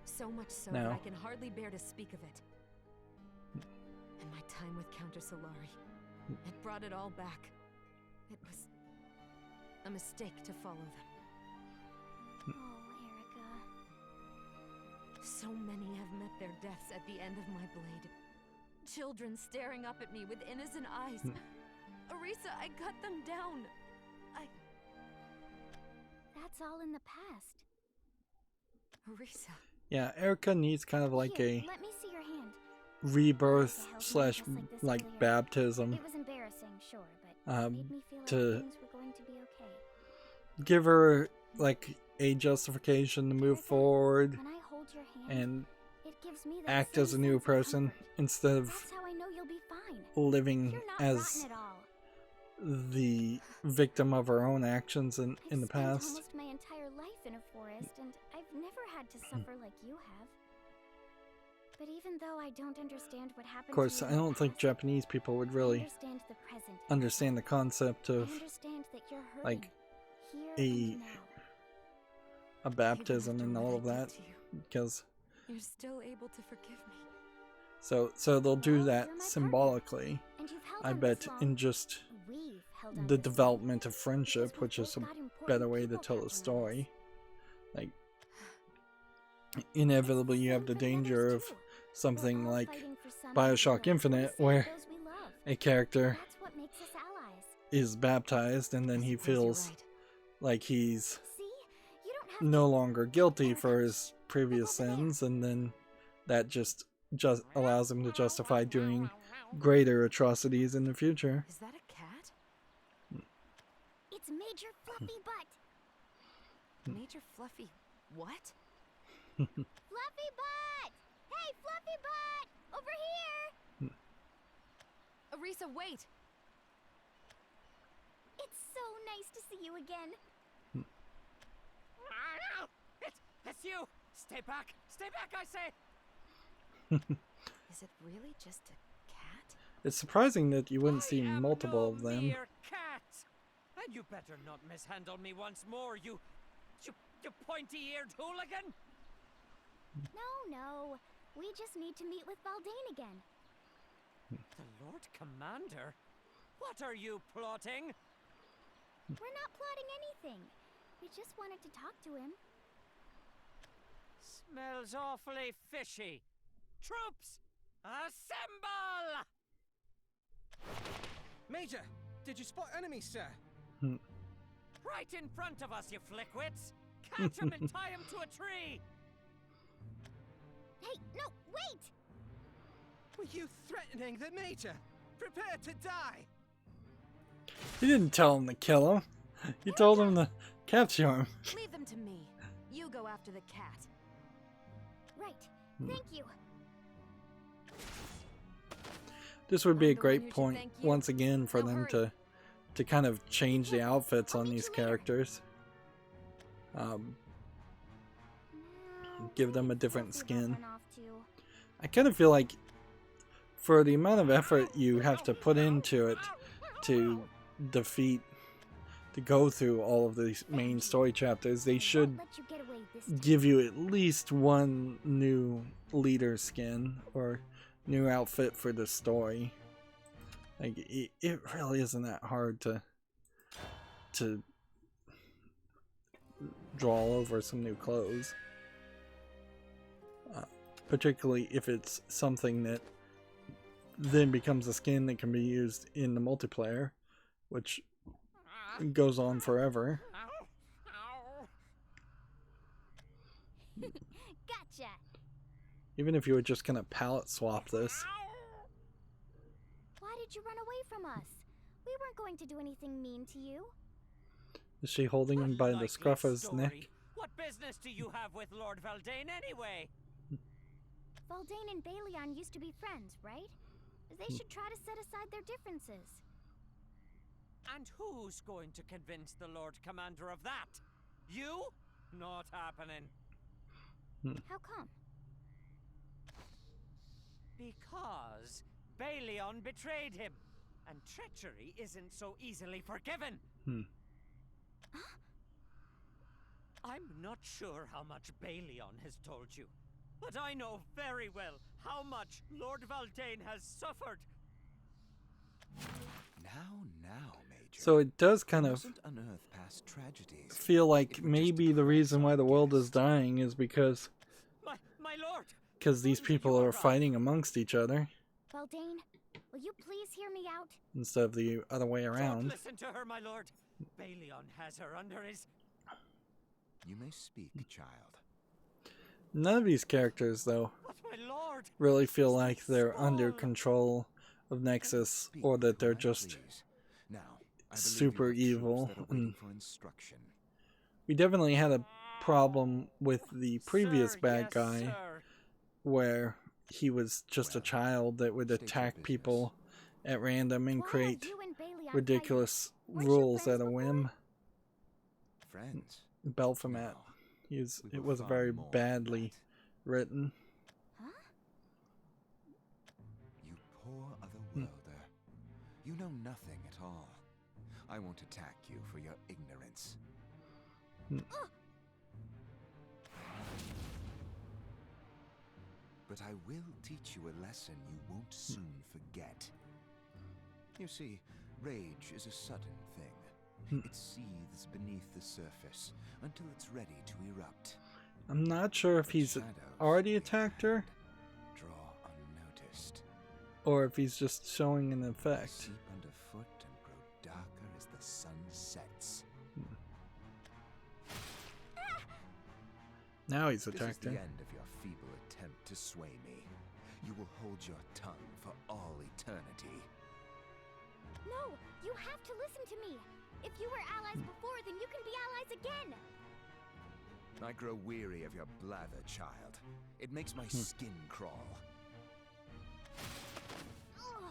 So much so now. that I can hardly bear to speak of it. And my time with Counter Solari, it brought it all back. It was a mistake to follow them. Oh, Erica. So many have met their deaths at the end of my blade. Children staring up at me with innocent eyes. Arisa, I cut them down. That's all in the past. Arisa. Yeah, Erica needs kind of like Here, a let me see your hand. rebirth I held slash just like this like earlier. baptism. It was embarrassing, sure, but made me feel like to things were going to be okay. give her like a justification to move forward When I hold your hand, and it gives me that act same as a new sense of person comfort. instead of That's how I know you'll be fine. living You're not as rotten at all. the victim of her own actions in the I've spent past. almost my entire life in a forest, and I've never had to suffer like you have. But even though I don't understand what happened Of course, to you I in the don't think past, Japanese people would I really understand the present. understand the concept I of understand that you're hurting, like here a and now. a baptism Even and after all what of I did that, to you, because you're still able to forgive me. so they'll do Well, that you're my symbolically. And you've held I on bet this long. in just We've held on the this long. development of Because friendship, we've which is both a got important better way to people tell a counting on us. story. Like inevitably, you have the Same for danger others, of too. something We're all like fighting for some BioShock ideal, Infinite, to save where those we love. a character That's what makes us allies. is baptized and then I he suppose you're feels right. like he's See? You don't have no to... longer guilty Erica, for his previous look over there. sins, and then that just allows him to justify doing greater atrocities in the future. Is that a cat? It's Major Fluffy Butt. Major Fluffy. What? Fluffy Butt! Hey, Fluffy Butt! Over here! Arisa, wait! It's so nice to see you again. It's you! Stay back! Stay back, I say! Is it really just a cat? It's surprising that you wouldn't I see am multiple no of them. mere cat. And you better not mishandle me once more, you pointy-eared hooligan! No. We just need to meet with Baldane again. The Lord Commander? What are you plotting? We're not plotting anything. We just wanted to talk to him. Smells awfully fishy. Troops, assemble! Major, did you spot enemies, sir? Right in front of us, you flickwits! Catch him and tie him to a tree! Hey, no, wait! Were you threatening the Major? Prepare to die! He didn't tell him to kill him. He told him to capture him. Leave them to me. You go after the cat. Right, thank you. This would be a I'm the one great who should point thank you. once again for Now them hurry. to kind of change the outfits I'll on meet these you later. characters. Now, Give them who a did different Fluffy skin. Butt run off to? I kind of feel like for the amount of effort you have to put into it to go through all of these main story chapters, they I won't should let you get away this time. give you at least one new leader skin or new outfit for the story. Like it really isn't that hard to draw over some new clothes, particularly if it's something that then becomes a skin that can be used in the multiplayer, which goes on forever. Gotcha. Even if you were just gonna palette swap this. Why did you run away from us? We weren't going to do anything mean to you. Is she holding him by the Unlikely scruff of his story. neck? What business do you have with Lord Valdane anyway? Valdane and Balion used to be friends, right? They should try to set aside their differences. And who's going to convince the Lord Commander of that? You? Not happening. How come? Because Balion betrayed him, and treachery isn't so easily forgiven. I'm not sure how much Balion has told you, but I know very well how much Lord Valdane has suffered. Now, Major. So it does kind You of mustn't unearth past tragedies. feel like It would just maybe the reason why the world is dying is because My lord! these people are fighting amongst each other Valdane, will you please hear me out? instead of the other way Don't around. listen to her, my lord. Balion has her under his... You may speak, child. None of these characters, though, But my lord! really feel like they're under control of Nexus or that they're just Now, I believe super you have evil. troops that are waiting for instruction. We definitely had a problem with the previous Sir, bad yes, guy sir. where he was just a child that would state your attack business. people at random and Why are create you and Balion ridiculous fighting? Weren't you rules friends at a before? whim. Friends. Belphomet. No, It we were was far very more than badly that. written. Huh? You poor otherworlder. You know nothing at all. I won't attack you for your ignorance. But I will teach you a lesson you won't soon forget. You see, rage is a sudden thing. It seethes beneath the surface until it's ready to erupt. I'm not sure if he's Shadows already leave attacked her draw unnoticed. or if he's just showing an effect. Seep underfoot and grow darker as the sun sets. Now he's This is attacked the her. end of your feeble attempt to sway me. You will hold your tongue for all eternity. No, you have to listen to me. If you were allies before, then you can be allies again. I grow weary of your blather, child. It makes my skin crawl. Ugh.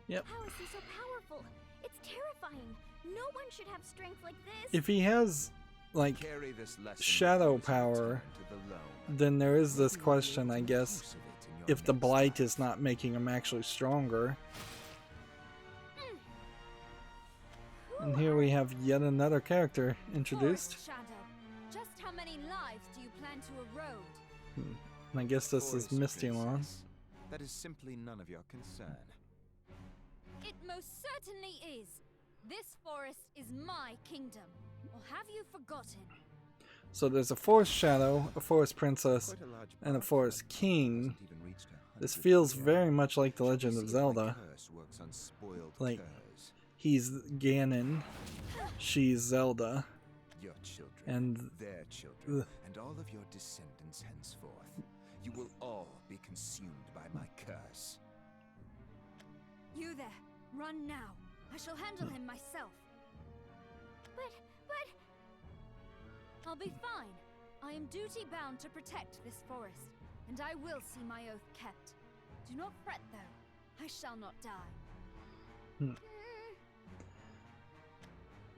Yep. How is he so powerful? It's terrifying. No one should have strength like this. If he has, like, Carry this lesson shadow with you as you power, return to the loam. then there is this Maybe you'll question, be I able to guess, use of it in your if the next blight life. is not making him actually stronger. And here we have yet another character introduced. Forest Shadow, just how many lives do you plan to erode? And I guess this is Forest Misty Lawn. Princess, that is simply none of your concern. It most certainly is. This forest is my kingdom. Or have you forgotten? So there's a forest shadow, a forest princess, Quite a large and a part forest of it king. hasn't even reached 100 This feels yet. very much like The You Legend of see, my Zelda. curse works on spoiled Like, curs. He's Ganon, she's Zelda, Your children, and their children, Ugh. and all of your descendants henceforth. You will all be consumed by my curse. You there, run now. I shall handle him myself. But I'll be fine. I am duty bound to protect this forest, and I will see my oath kept. Do not fret, though. I shall not die.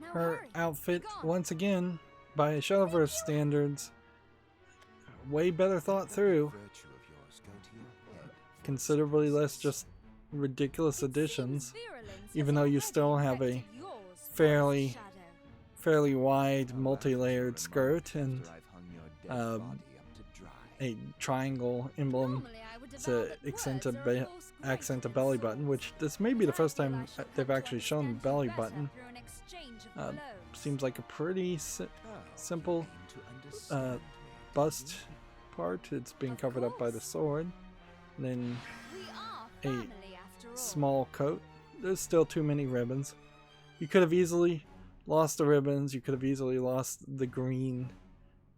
Now her hurry. outfit, Gone. once again, by Shadowverse standards, way better thought through. Virtue of yours go to your head. Considerably less just ridiculous It additions, seems virulence even has though you already still have a infected yours, fairly- Forest Shadow. fairly wide, I'll laugh at multi-layered your skirt remark and after I've hung your dead um, body up to dry. a triangle emblem Normally I would to avow that accent a, words are a force accent a greater belly than button, swords. which this may be the But I first feel time I shall they've come to actually shown the understand you belly better button. through an exchange of blows. Seems like a pretty Oh, simple you aim to understand me, do bust you? part. It's being Of covered up by the course. sword. And then We are a family after all. small coat. There's still too many ribbons. You could have easily lost the ribbons. You could have easily lost the green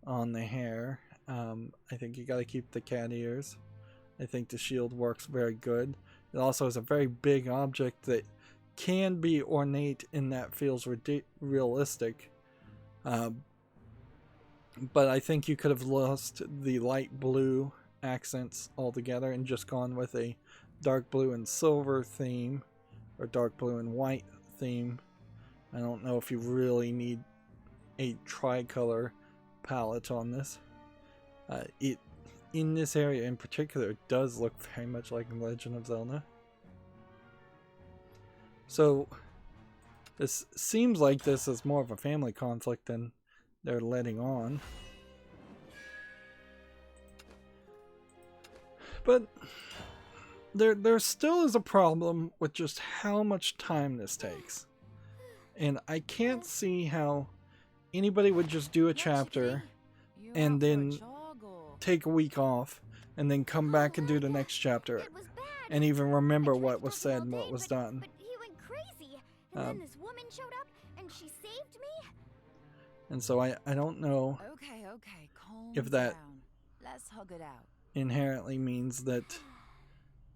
on the hair. I think you gotta keep the cat ears. I think the shield works very good. It also is a very big object that can be ornate and that feels realistic. But I think you could have lost the light blue accents altogether and just gone with a dark blue and silver theme, or dark blue and white theme. I don't know if you really need a tricolor palette on this. It, in this area in particular, does look very much like Legend of Zelda. So this seems like this is more of a family conflict than they're letting on. But there still is a problem with just how much time this takes. And I can't see how anybody would just do a chapter and then take a week off and then come back and do the next chapter and even remember what was said and what was done. But he went crazy, and then this woman showed up and she saved me. And so I don't know Okay, calm if that down. Let's hug it out. inherently means that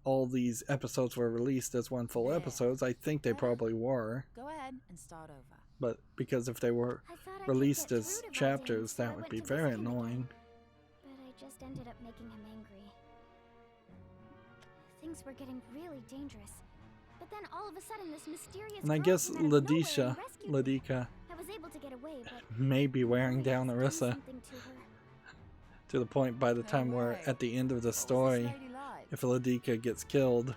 all these episodes were released as one full episodes. I think they probably were. Go ahead and start over. But because if they were I thought I could released get as through to chapters, Rydo, so I that would went be to very visit him again. annoying. But I just ended up making him angry. Things were getting really dangerous. But then all of a sudden this mysterious And I girl guess came out of nowhere and Ladisha, rescued me. Ladika, I was able to get away, but may be wearing nobody down has done Arissa something to her. to the point by the time we're at the end of the story, Lady like? if Ladika gets killed,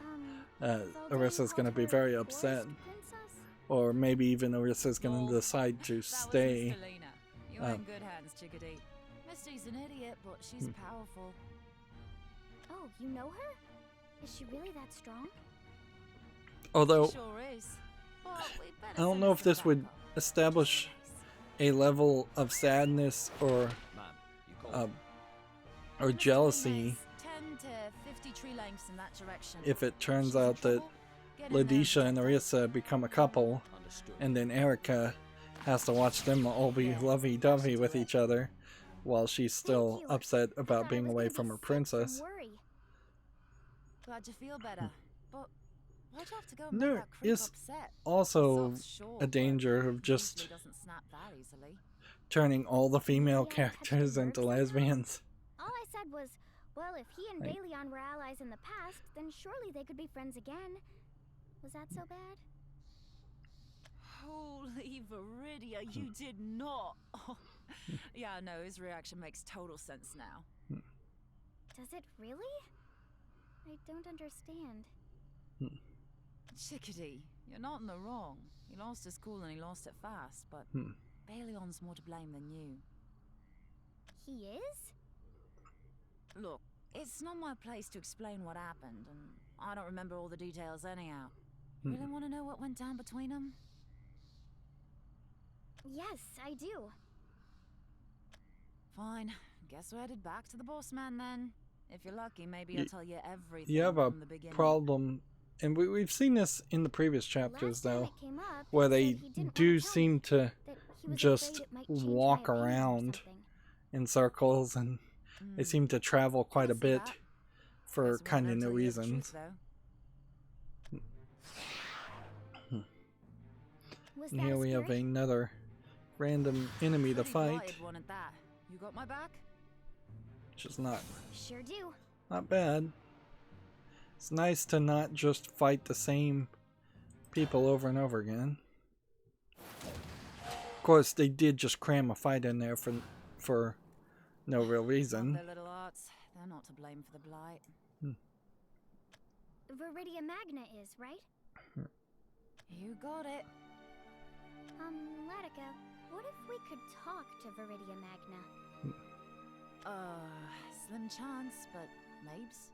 Zaldane Arissa's going to called be her very a upset. forest princess? Or maybe even Arissa's going Lol. to decide to That was stay. Miss Selena. You're in good hands, Chickadee. Misty's an idiot, but she's powerful. Oh, you know her? Is she really that strong? Although, She sure is. But we'd better I don't send know her if some this would backup. establish a level of sadness or Mr. jealousy Lina's 10 to 50 tree lengths in that direction. if it turns She's in out that trouble, get in there and Ladisha and protect her. Arissa become a couple, and then Erica has to watch them all be lovey-dovey with each other while she's still you. upset I about thought I being was away gonna from be her sick princess. worry. Glad you feel better. But why'd you have to go and There make that creep is upset? Also Soft's short, a but danger of just usually doesn't snap that easily. turning all the female Maybe I touched a characters nerve into somehow? lesbians. All I said was, well, if he and Right. Baleon were allies in the past, then surely they could be friends again. Was that so bad? Holy Viridia, you did not. Oh. Yeah, no, his reaction makes total sense now. Does it really? I don't understand. Chickadee, you're not in the wrong. He lost his cool and he lost it fast, but Baleon's more to blame than you. He is? Look, it's not my place to explain what happened, and I don't remember all the details anyhow. Really want to know what went down between them? Yes, I do. Fine. Guess we're headed back to the boss man then. If you're lucky, maybe I'll tell you everything You have a from the beginning. problem, and we've seen this in the previous Last chapters time though, it came up, where he they said he didn't do wanna tell seem me, to that he was just afraid it might change my walk opinion or around something. in circles, and they seem to travel quite a see bit that. for Guess we kind of won't no tell you the reasons. truth, though. Was And that here a we have spirit? another random enemy to Pretty fight, blighted wanted that. You got my back? which is not Sure do. bad. It's nice to not just fight the same people over and over again. Of course, they did just cram a fight in there for no real Love reason. their little arts. They're not to blame for the blight. Viridia Magna is, right? You got it. Latica, what if we could talk to Viridia Magna? Slim chance, but mabes.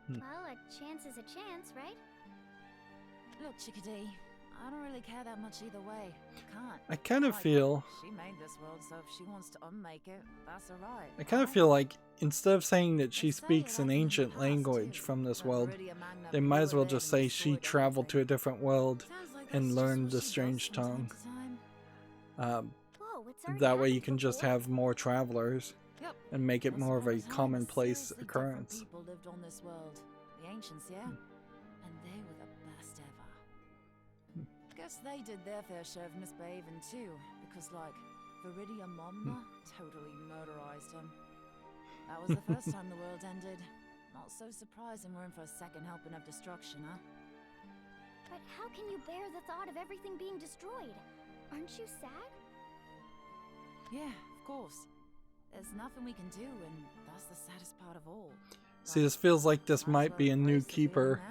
Well, a chance is a chance, right? Look, Chickadee, I don't really care that much either way. Can't. I kind of Like, feel she made this world, so if she wants to unmake it, that's her right. I kind of feel like instead of saying that she speaks an ancient language from this world, they might as well just say she traveled to a different world and learned the strange tongue. Whoa, it's already that way you happened can just before? have more travelers Yep. and make it Once more of upon a time, commonplace seriously different occurrence. People lived on this world. The ancients, yeah? And they were the best ever. Guess they did their fair share of misbehaving too, because like, Viridia Momna totally murderized him. That was the first time the world ended. Not so surprising we're in for a second helping of destruction, huh? But how can you bear the thought of everything being destroyed? Aren't you sad? Yeah, of course. There's nothing we can do, and that's the saddest part of all. See, this feels like this might be a new keeper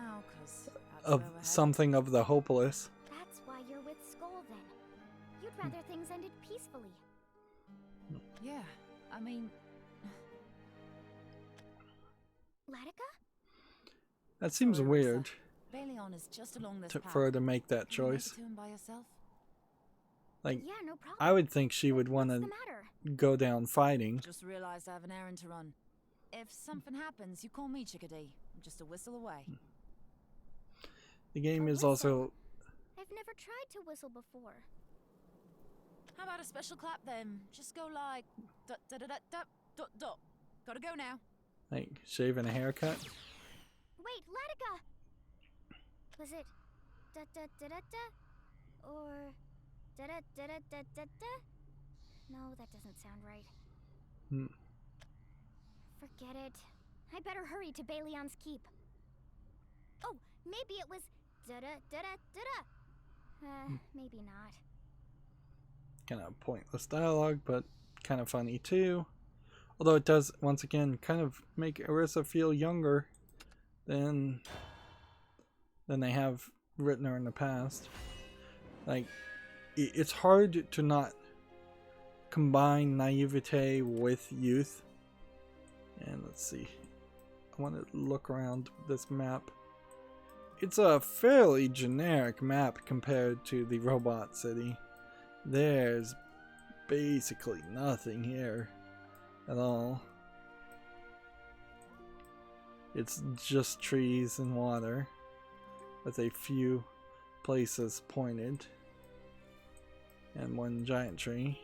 of something of the hopeless. That's why you're with Skull then. You'd rather things ended peacefully. Yeah, I mean... Latika? That seems Sorry, weird Risa. Balion is just along this path. for her to make that Can you make it choice. to him by yourself? Like, Yeah, no problem. I would think she would want What's to the matter? go down fighting. Just realized I have an errand to run. If something happens, you call me, Chickadee. I'm just a whistle away. The game A is whistle? also... I've never tried to whistle before. How about a special clap then? Just go like... Dot, dot, dot, dot, dot, dot. Gotta go now. like shaving a haircut. Wait, Latika! Was it da da da da da? Or da da da da da da da? No, that doesn't sound right. Forget it. I better hurry to Balion's keep. Oh, maybe it was da da da da da da. Maybe not. Kind of pointless dialogue, but kind of funny too. Although it does, once again, kind of make Orisa feel younger than they have written her in the past. Like, it's hard to not combine naivete with youth. And let's see. I want to look around this map. It's a fairly generic map compared to the robot city. There's basically nothing here at all. It's just trees and water with a few places pointed and one giant tree.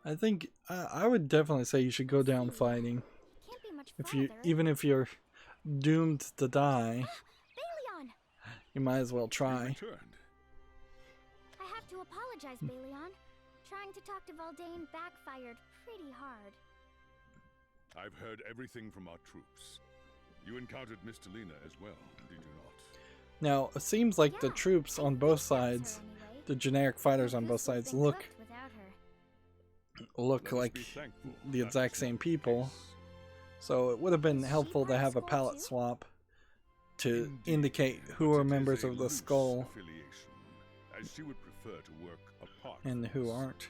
I think I would definitely say you should go down fighting. Can't be much If you, farther. even if you're doomed to die, Balion! you might as well try. Returned. I have to apologize, Balion. Trying to talk to Valdane backfired pretty hard. I've heard everything from our troops. You encountered Miss Delina as well, did you not? Now, it seems like the Yeah, troops I on think both that's her sides, anyway. the generic fighters on Guess both we've sides, been look cooked without her. look Let us like be thankful the that exact was same not the people. case. So it would have been Is she helpful to part of have a Skull palette too? swap to Indeed, indicate who but are it is members a of the loose Skull affiliation, as she would prefer to work apart and from who us. aren't.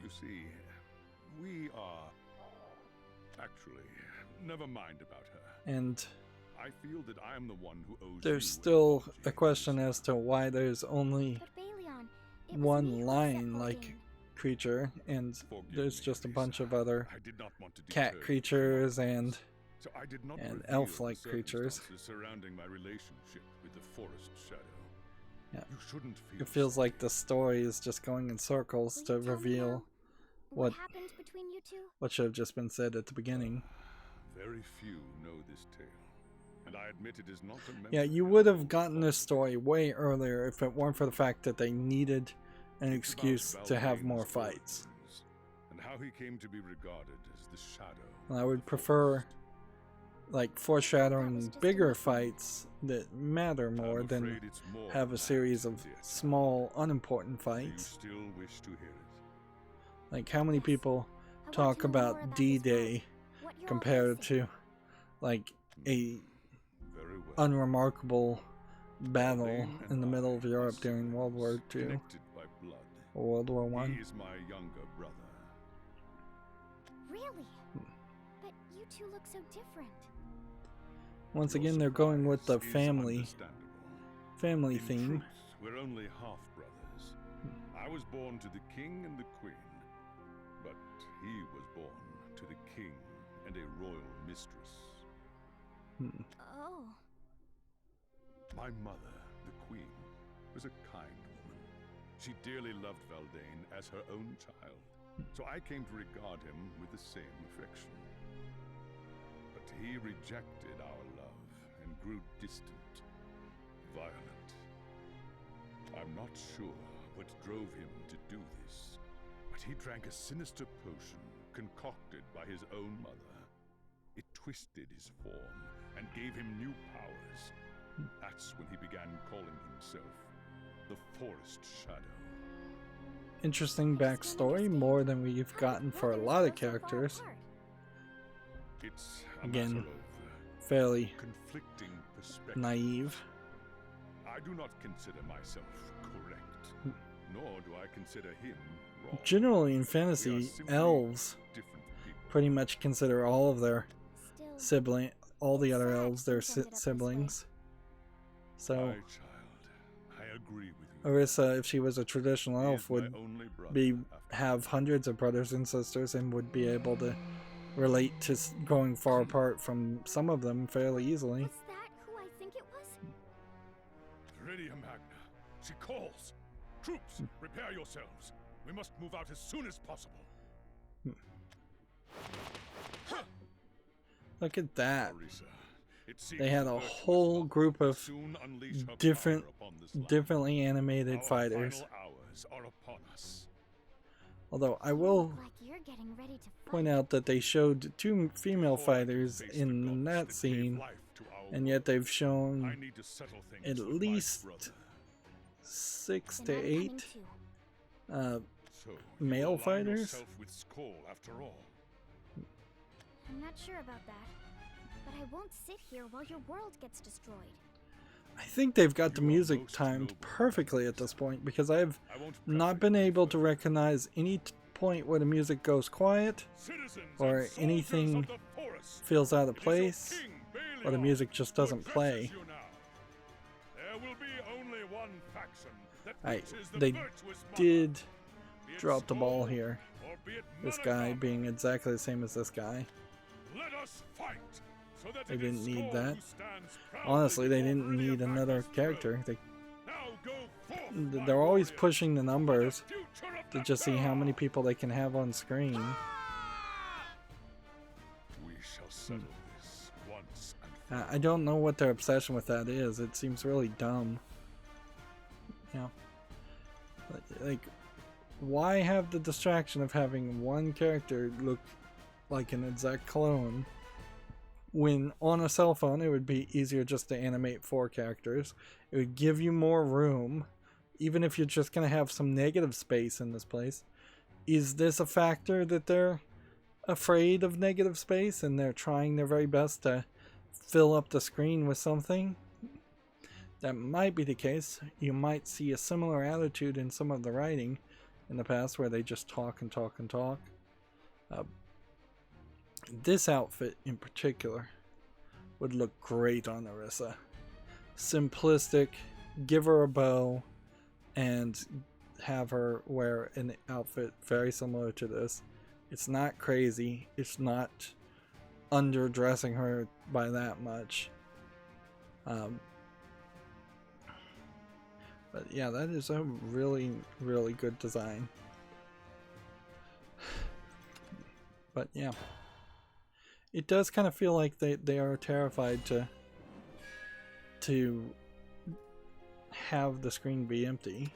You see, we are... Actually, never mind about her. And I feel that I am the one who owes there's you still an a apology, question Orisa. as to why there's only But Balion, it was me one who upset lion-like Valdane. creature, and Forgive there's me, just a bunch Orisa. of other I did not want to cat deter you creatures from our and plans, so I did not and reveal elf-like the creatures. circumstances surrounding my relationship with the forest shadow. Yeah. You shouldn't feel it feels like sorry. the story is just going in circles Will to you tell me reveal now what happened between you two? what should have just been said at the beginning. Very few know this tale, and I admit it is not a memory Yeah, you I would have hold gotten this story way earlier if it weren't for the fact that they needed an It's excuse about to have Valdane's more fights. origins, and how he came to be regarded as the shadow. And I of would the prefer forest. like That was foreshadowing just a bigger mistake. fights that matter more I'm than afraid it's more have a than series that, of dear. small unimportant Do you fights. still wish to hear it? Like how many Yes. people I want talk to know more about about this D-Day world, what you're all compared facing. to like a Very well. unremarkable battle Valdane in the and middle I of Europe are during World War siblings, II connected by blood. or World War He One. is my younger brother. Really? But you two look so different. Once Your again, they're going with the surprise is family understandable. In theme. truth, we're only half brothers. I was born to the king and the queen, but he was born to the king and a royal mistress. Oh. My mother, the queen, was a kind woman. She dearly loved Valdane as her own child, so I came to regard him with the same affection. But he rejected our love and grew distant, violent. I'm not sure what drove him to do this, but he drank a sinister potion concocted by his own mother. It twisted his form and gave him new powers. That's when he began calling himself the Forest Shadow. Interesting backstory, more than we've gotten for a lot of characters. It's a Again, matter of fairly conflicting perspectives. naive. I do not consider myself correct, nor do I consider him wrong. Generally in We are fantasy, simply elves different people. pretty much consider all of their Still, all the other sad elves their things ended up this siblings. So My child, I agree with you. Orisa, if she was a traditional He is elf, my would only brother, be after have hundreds of brothers and sisters and would be able to relate to going far apart from some of them fairly easily. was that who I think it was? Viridia Magna, she calls. Troops, prepare yourselves. We must move out as soon as possible. Look at that. Orisa, it seems They had the a virtuous whole one group will of soon unleash her different, power upon this land. differently animated Our fighters. final hours are upon us. Although I You will look like you're getting ready to point fight. out that they showed two female Before I can fighters face the in gods that gave scene, life to our and yet they've shown I need to settle things at with my least brother. 6 Then to I'm coming 8 too. So you male will align fighters? yourself with Skoll after all. I'm not sure about that, but I won't sit here while your world gets destroyed. I think they've got the You are music most timed noble, perfectly at this point, because I've I won't not press been it any able to further. recognize any point where the music goes quiet, Citizens or and soldiers anything of the forest, feels out of it is your place, king, or the Balior, music just who doesn't addresses play. you now. There will be only one faction that Right, reaches the they virtuous monarch. did Be it drop the ball Skoll, here. or be it This guy Manacom. being exactly the same as this guy. Let us fight, so that They it is didn't need Skoll that. who stands proudly Honestly, they before didn't Viridia need another Magna's character. throne. Now go forth, my They're always warriors, pushing the for the numbers future of to the just see how many Terra. people they can have on screen. We shall settle this once and for I don't know what their obsession with that is. It seems really dumb. Yeah. Like, why have the distraction of having one character look like an exact clone when on a cell phone it would be easier just to animate 4 characters? It would give you more room, even if you're just going to have some negative space in this place. Is this a factor that they're afraid of negative space and they're trying their very best to fill up the screen with something? That might be the case. You might see a similar attitude in some of the writing in the past where they just talk and talk and talk. This outfit in particular would look great on Orisa. Simplistic, give her a bow, and have her wear an outfit very similar to this. It's not crazy. It's not underdressing her by that much. But yeah, that is a really, really good design. But yeah. It does kind of feel like they are terrified to have the screen be empty.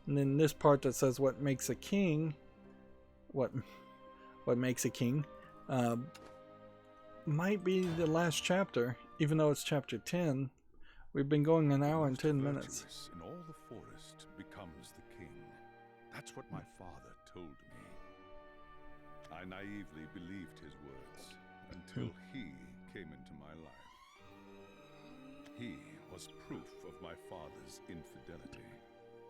And then this part that says what makes a king, what makes a king, might be the last chapter, even though it's chapter 10. We've been going an hour and 10 minutes. Virtuous in all the forest becomes the king. That's what my father told me. I naively believed his words until he came into my life. He was proof of my father's infidelity.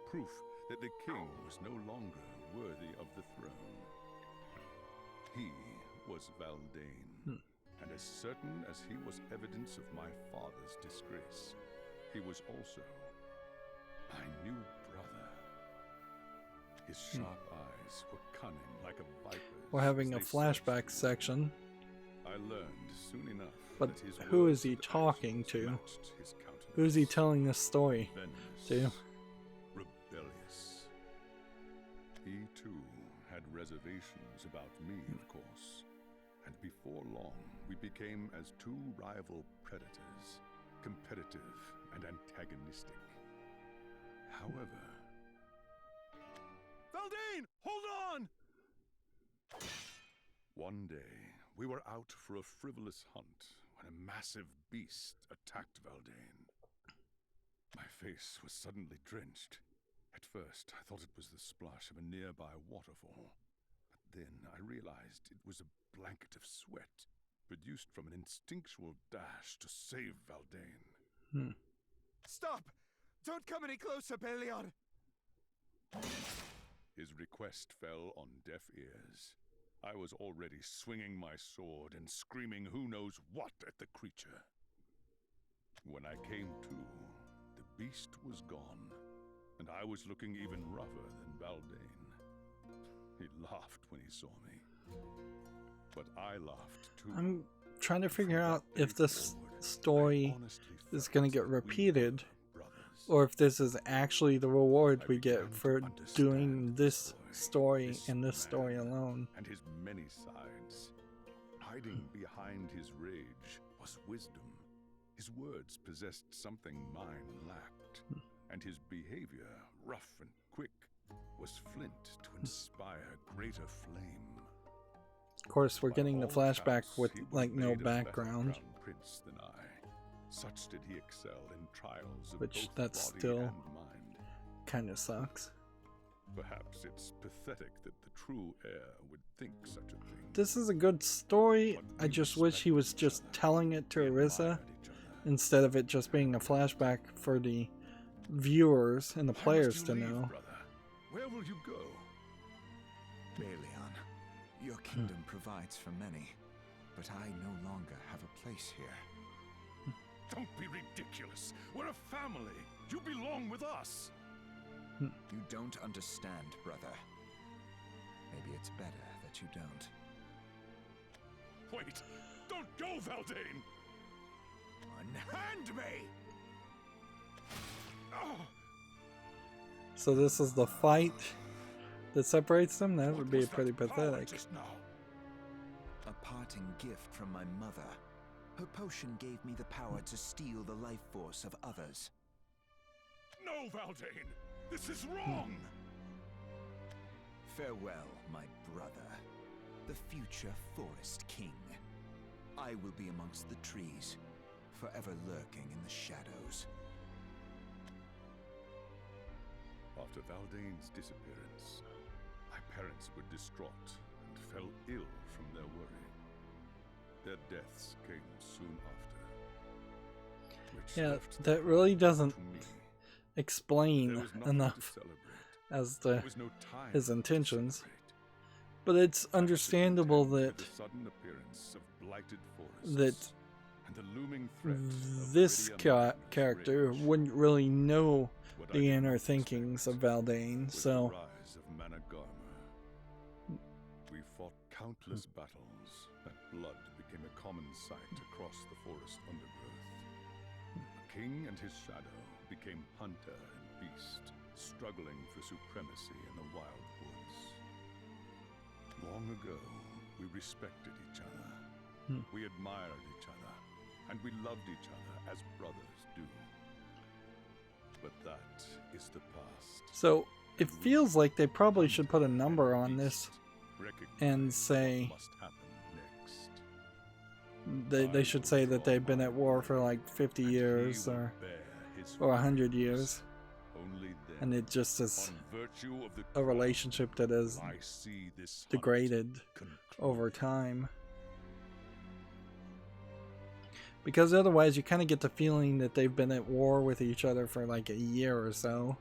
Proof that the king was no longer worthy of the throne. He was Valdane. And as certain as he was evidence of my father's disgrace, he was also my new brother. His sharp eyes eyes were cunning like a viper's. We're having a as they flashback searched. section. I learned soon enough But that his who words is he and talking actions to? matched his Who is he countenance. telling this story to? Venomous, rebellious. He too had reservations about me, of course. And before long, we became as two rival predators, competitive and antagonistic. However... Valdane, hold on! One day, we were out for a frivolous hunt when a massive beast attacked Valdane. My face was suddenly drenched. At first, I thought it was the splash of a nearby waterfall. But then I realized it was a blanket of sweat produced from an instinctual dash to save Valdane. Stop! Don't come any closer, Belion! His request fell on deaf ears. I was already swinging my sword and screaming who knows what at the creature. When I came to, the beast was gone, and I was looking even rougher than Valdane. He laughed when he saw me, but I laughed too. I'm trying to figure out if this story is going to get repeated, or if this is actually the reward we get for doing this story and this story alone. And his many sides. Hiding behind his rage was wisdom. His words possessed something mine lacked, and his behavior, rough and quick, was flint to inspire greater flame. Of course, we're getting the By all flashback accounts, with he was like no made a better background, crown prince than I. Such did he excel in trials of which both that's body still and mind. kind of sucks. Perhaps it's pathetic that the true heir would think such a thing. This is a good story. But I we just wish he was respected just each other. telling it to We Arissa admired each other. instead of it just being a flashback for the viewers and the Why players must to you leave, know. brother? Where will you go? Belion, your kingdom provides for many, but I no longer have a place here. Don't be ridiculous. We're a family. You belong with us. You don't understand, brother. Maybe it's better that you don't. Wait. Don't go, Valdane. Unhand me! Oh, So this is the fight that separates them? That what would be was pretty that power pathetic. just now? A parting gift from my mother. Her potion gave me the power to steal the life force of others. No, Valdane. This is wrong. Farewell, my brother. The future Forest King. I will be amongst the trees, forever lurking in the shadows. After Valdane's disappearance, my parents were distraught and fell ill from their worry. Their deaths came soon after. Which Yeah, left that the really crowd doesn't to me. explain There was nothing to enough celebrate. as There to was no time his to intentions. celebrate. But it's I was understandable content that with the sudden appearance of blighted forests that and the looming threat of this Viridian Magnus' character rage. wouldn't really know What I the did inner not thinkings of expect Valdane, was so the rise of Managarma. We fought countless battles. That blood became a common sight across the forest undergrowth. The king and his shadow became hunter and beast, struggling for supremacy in the wild woods. Long ago, we respected each other. We admired each other, and we loved each other as brothers do. But that is the past. so it feels like they probably should put a number on this Recognize and say what must happen next. they should say that they've been at war for like 50 And he years will or bear his 100 fruits. years, Only then, and it just is on virtue of the a crown, relationship that is will I see this hunt degraded conclude. over time. Because otherwise you kind of get the feeling that they've been at war with each other for like a year or so.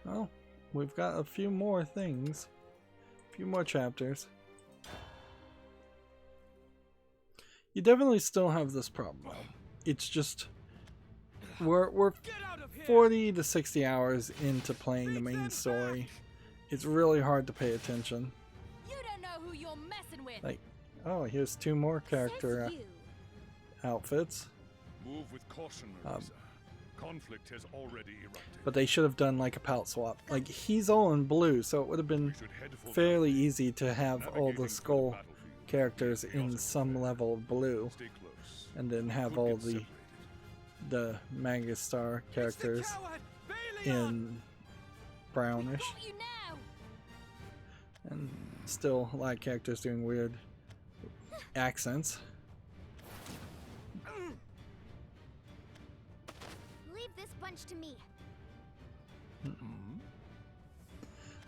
Well, we've got a few more things. A few more chapters. You definitely still have this problem though. it's just we're 40 to 60 hours into playing the main story. It's really hard to pay attention. You don't know who you're messing with. Like, oh, here's 2 more character outfits. Move with caution, Arisa. Conflict has already erupted. But they should have done like a palette swap. Like, he's all in blue, so it would have been fairly easy to have all the skull characters in some level of blue, and then have all the Magistar characters in brownish, and still a lot of characters doing weird accents. Leave this bunch to me.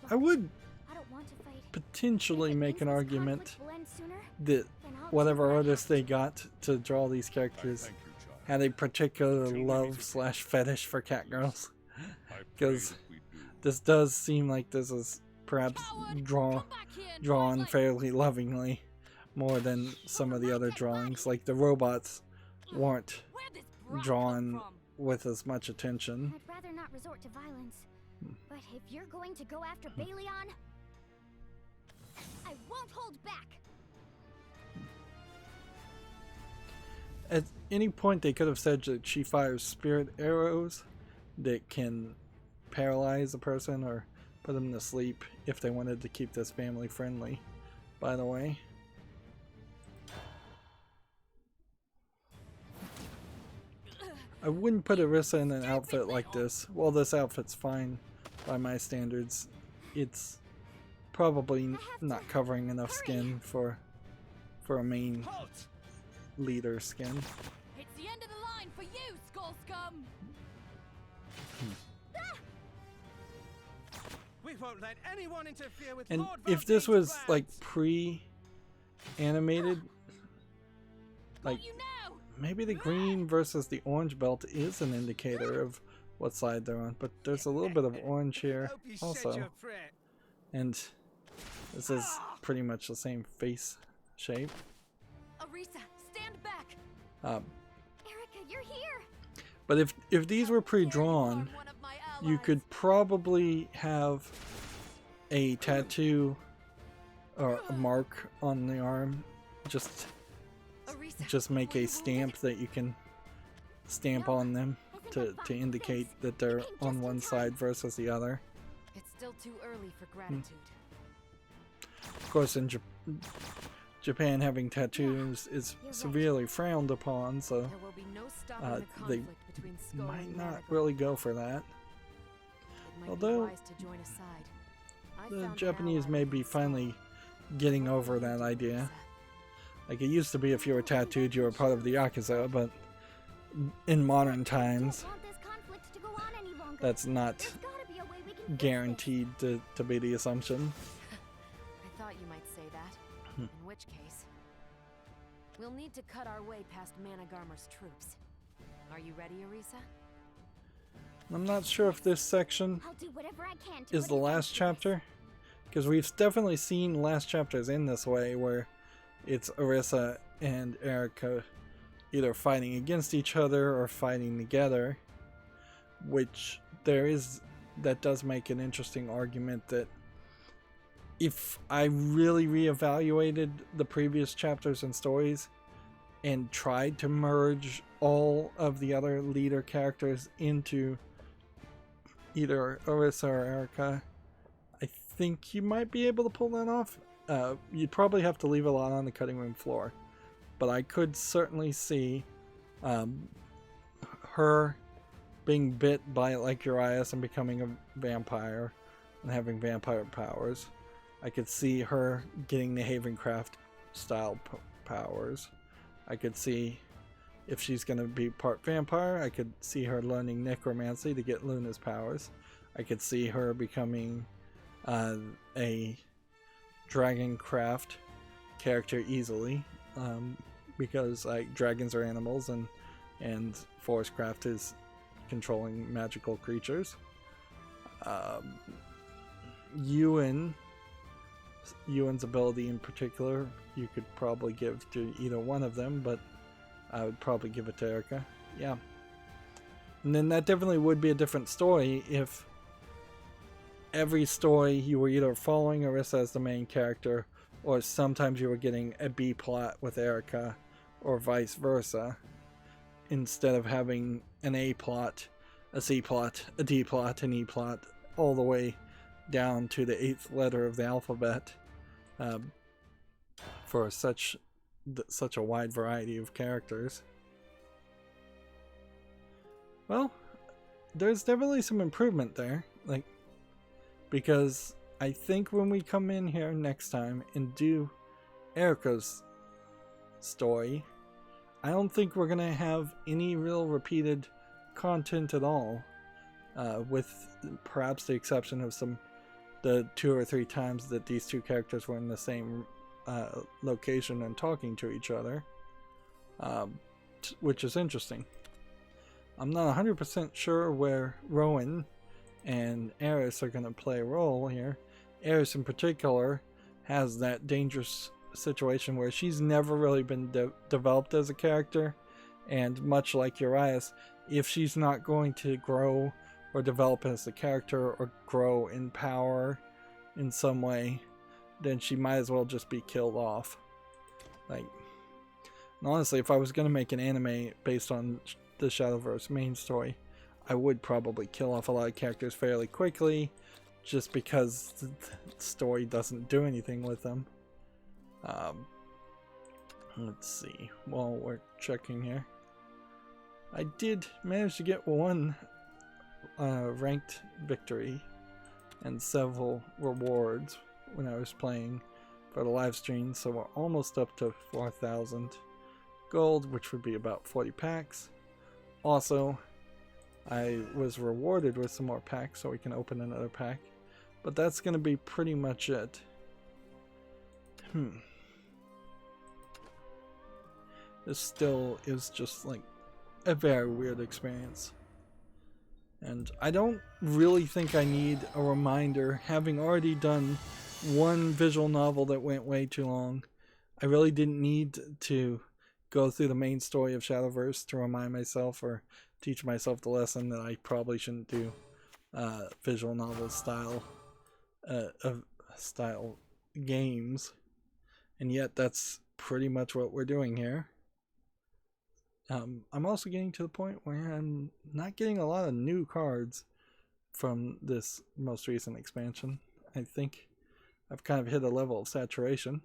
I would I don't want to fight. potentially make an argument Conflict will end sooner, that then I'll whatever do what I artist have they got to draw these characters Thank you, child. had a particular love/fetish for cat girls, I pray because that we do. this does seem like this is perhaps drawn fairly lovingly, more than some of the other drawings. Like, the robots weren't drawn with as much attention. I'd rather not resort to violence. But if you're going to go after Balion, I won't hold back. At any point they could have said that she fires spirit arrows that can paralyze a person or put them to sleep if they wanted to keep this family friendly, by the way. I wouldn't put Arisa in an outfit like this. Well, this outfit's fine by my standards. It's probably not covering enough skin for a main leader skin. It's the end of the line for you, Skull Scum. We won't let anyone interfere with And Lord if this was Voltage's like plans. pre-animated, like, You know. maybe the green versus the orange belt is an indicator of what side they're on, but there's a little bit of orange here Hope you said also, your prayer. and this is pretty much the same face shape. Arisa, stand back. Erica, you're here. But if these were pre-drawn, One of my you allies. could probably have a tattoo or a mark on the arm, just Arisa, make a stamp that you can stamp on them to indicate that they're on one side versus the other. It's still too early for gratitude. Of course, in Japan, having tattoos is severely frowned upon, so There will be no stopping the they conflict between Skull might and not Marigold. really go for that. It might although be wise to join a side. I The found an Japanese ally may with be Skull. finally getting over that idea. Like, it used to be if you were tattooed, you were part of the Yakuza, but in modern times, Don't want this conflict to go on any longer. that's not There's gotta be a way we can fix this. guaranteed to be the assumption. I thought you might say that. In which case, we'll need to cut our way past Managarmer's troops. Are you ready, Arisa? I'm not sure if this section I'll do whatever I can to is put the an end last to this. chapter, because we've definitely seen last chapters in this way, where it's Arisa and Erica either fighting against each other or fighting together, which that does make an interesting argument that if I really reevaluated the previous chapters and stories and tried to merge all of the other leader characters into either Arisa or Erica, I think you might be able to pull that off. You'd probably have to leave a lot on the cutting room floor, but I could certainly see her being bit by Urias and becoming a vampire and having vampire powers. I could see her getting the Havencraft style powers. I could see, if she's going to be part vampire, I could see her learning necromancy to get Luna's powers. I could see her becoming a Dragoncraft character easily, because like dragons are animals and Forestcraft is controlling magical creatures. Ewan's ability in particular, you could probably give to either one of them, but I would probably give it to Erica. Yeah. And then that definitely would be a different story if every story you were either following Arissa as the main character, or sometimes you were getting a B plot with Erica, or vice versa, instead of having an A plot, a C plot, a D plot, an E plot, all the way down to the 8th letter of the alphabet, for such a wide variety of characters. Well, there's definitely some improvement there, like, because I think when we come in here next time and do Erica's story, I don't think we're gonna have any real repeated content at all, with perhaps the exception of the 2 or 3 times that these two characters were in the same location and talking to each other, which is interesting. I'm not 100% sure where Rowan and Eris are going to play a role here. Eris in particular has that dangerous situation where she's never really been developed as a character, and much like Urias, if she's not going to grow or develop as a character or grow in power in some way, then she might as well just be killed off. Like, and honestly, if I was going to make an anime based on the Shadowverse main story, I would probably kill off a lot of characters fairly quickly, just because the story doesn't do anything with them. Let's see, while we're checking here, I did manage to get one ranked victory and several rewards when I was playing for the live stream, so we're almost up to 4,000 gold, which would be about 40 packs. Also, I was rewarded with some more packs, so we can open another pack, but that's going to be pretty much it. This still is just like a very weird experience, and I don't really think I need a reminder, having already done one visual novel that went way too long. I really didn't need to go through the main story of Shadowverse to remind myself or teach myself the lesson that I probably shouldn't do visual novel style games, and yet that's pretty much what we're doing here. I'm also getting to the point where I'm not getting a lot of new cards from this most recent expansion. I think I've kind of hit a level of saturation.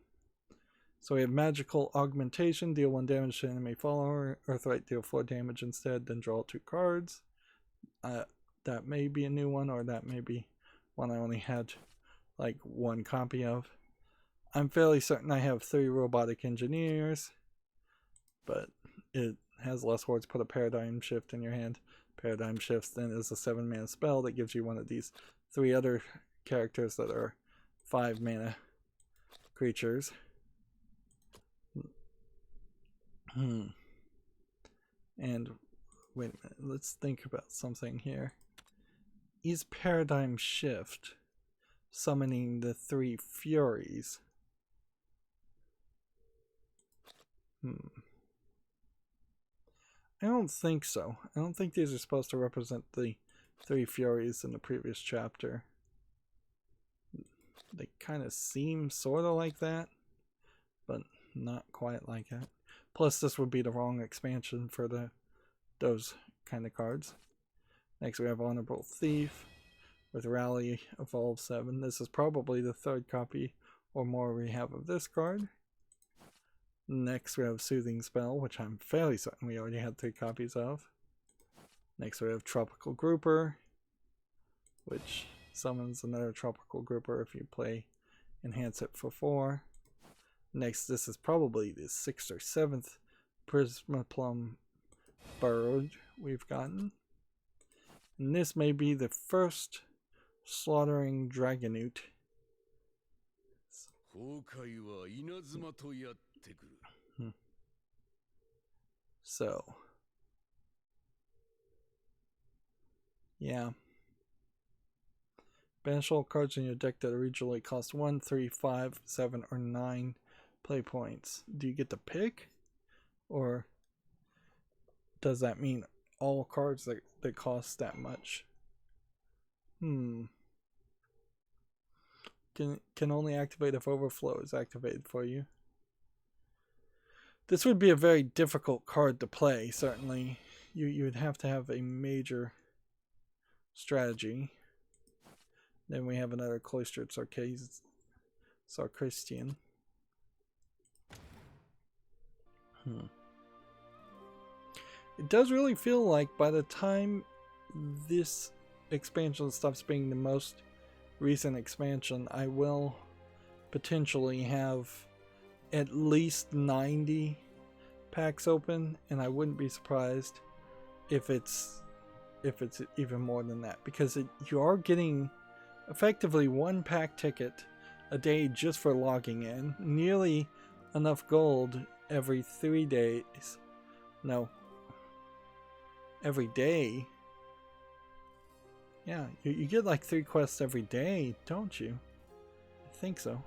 So we have magical augmentation, deal 1 damage to enemy follower, Earthlight deal 4 damage instead, then draw 2 cards. That may be a new one, or that may be one I only had like 1 copy of. I'm fairly certain I have 3 robotic engineers, but it has less words. Put a paradigm shift in your hand. Paradigm shifts then is a 7-mana spell that gives you one of these 3 other characters that are 5-mana creatures. And wait a minute, let's think about something here. Is Paradigm Shift summoning the 3 Furies? I don't think so. I don't think these are supposed to represent the 3 Furies in the previous chapter. They kind of seem sort of like that, but not quite like that. Plus, this would be the wrong expansion for those kind of cards. Next, we have Honorable Thief with Rally Evolve 7. This is probably the 3rd copy or more we have of this card. Next, we have Soothing Spell, which I'm fairly certain we already had 3 copies of. Next, we have Tropical Grouper, which summons another Tropical Grouper if you play Enhance It for 4. Next, this is probably the 6th or 7th Prismaplum bird we've gotten. And this may be the first Slaughtering Dragonute. So, yeah. Banish all cards in your deck that originally cost 1, 3, 5, 7, or 9 play points. Do you get to pick? Or does that mean all cards that cost that much? Can only activate if overflow is activated for you. This would be a very difficult card to play, certainly. You would have to have a major strategy. Then we have another Cloistered Sarcastian. It does really feel like by the time this expansion stops being the most recent expansion, I will potentially have at least 90 packs open, and I wouldn't be surprised if it's even more than that, because you are getting effectively 1 pack ticket a day just for logging in, nearly enough gold every 3 days. No, every day. Yeah, you get like 3 quests every day, don't you? I think so.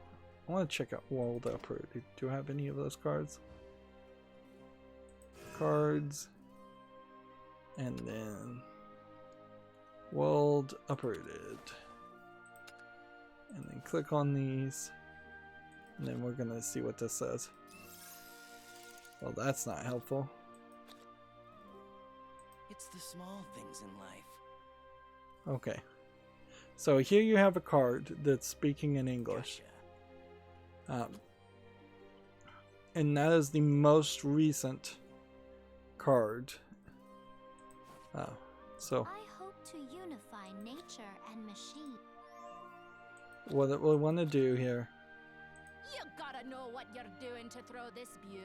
I want to check out World Uprooted. Do I have any of those cards? Cards. And then World Uprooted. And then click on these. And then we're going to see what this says. Well, that's not helpful. It's the small things in life. Okay. So here you have a card that's speaking in English. And that is the most recent card. So I hope to unify nature and machine. what we want to do here. You gotta know what you're doing to throw this beaut.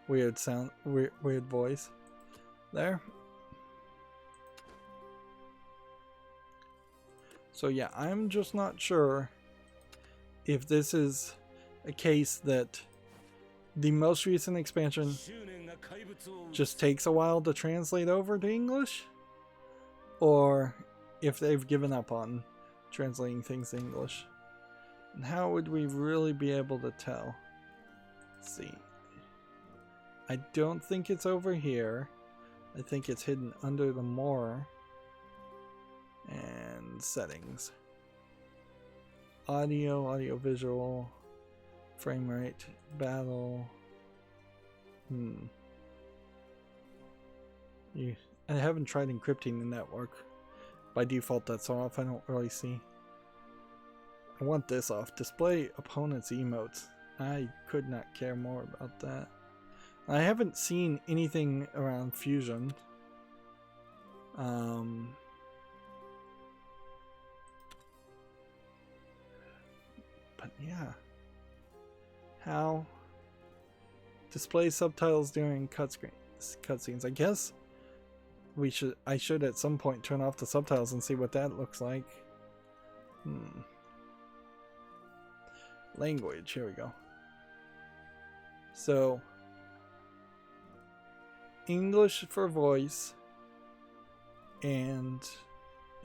Weird sound, weird voice. There. So yeah, I'm just not sure if this is a case that the most recent expansion just takes a while to translate over to English, or if they've given up on translating things to English. And how would we really be able to tell? Let's see. I don't think it's over here. I think it's hidden under the more and settings. Audio visual, frame rate, battle. I haven't tried encrypting the network. By default that's off. I don't really see. I want this off. Display opponent's emotes. I could not care more about that. I haven't seen anything around Fusion. But yeah. How? Display subtitles during cutscenes. I guess I should at some point turn off the subtitles and see what that looks like. Language, here we go. So English for voice and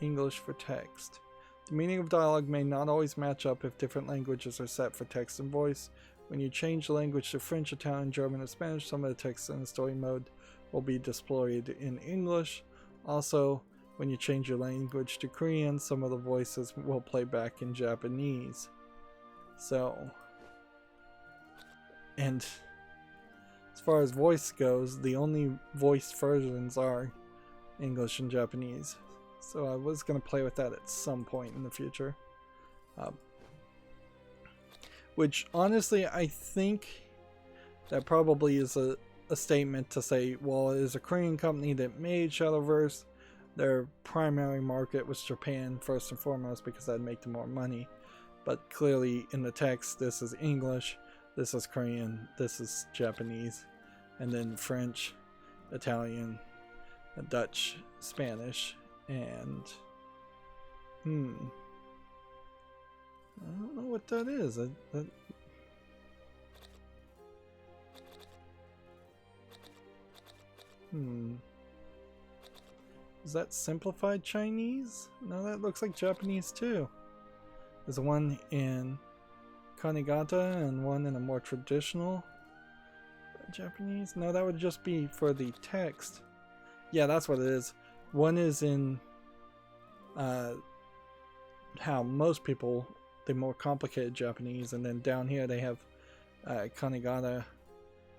English for text. The meaning of dialogue may not always match up if different languages are set for text and voice. When you change the language to French, Italian, German, or Spanish, some of the text in the story mode will be displayed in English. Also, when you change your language to Korean, some of the voices will play back in Japanese. So, and as far as voice goes, the only voiced versions are English and Japanese. So I was going to play with that at some point in the future. Which, honestly, I think that probably is a statement to say, well, it is a Korean company that made Shadowverse. Their primary market was Japan, first and foremost, because that'd make them more money. But clearly, in the text, this is English, this is Korean, this is Japanese, and then French, Italian, Dutch, Spanish, and I don't know what that is. Is that simplified Chinese? No, that looks like Japanese too. There's one in Kanigata and one in a more traditional Japanese. No, that would just be for the text. Yeah, that's what it is. One is in how most people, the more complicated Japanese, and then down here they have Kanegata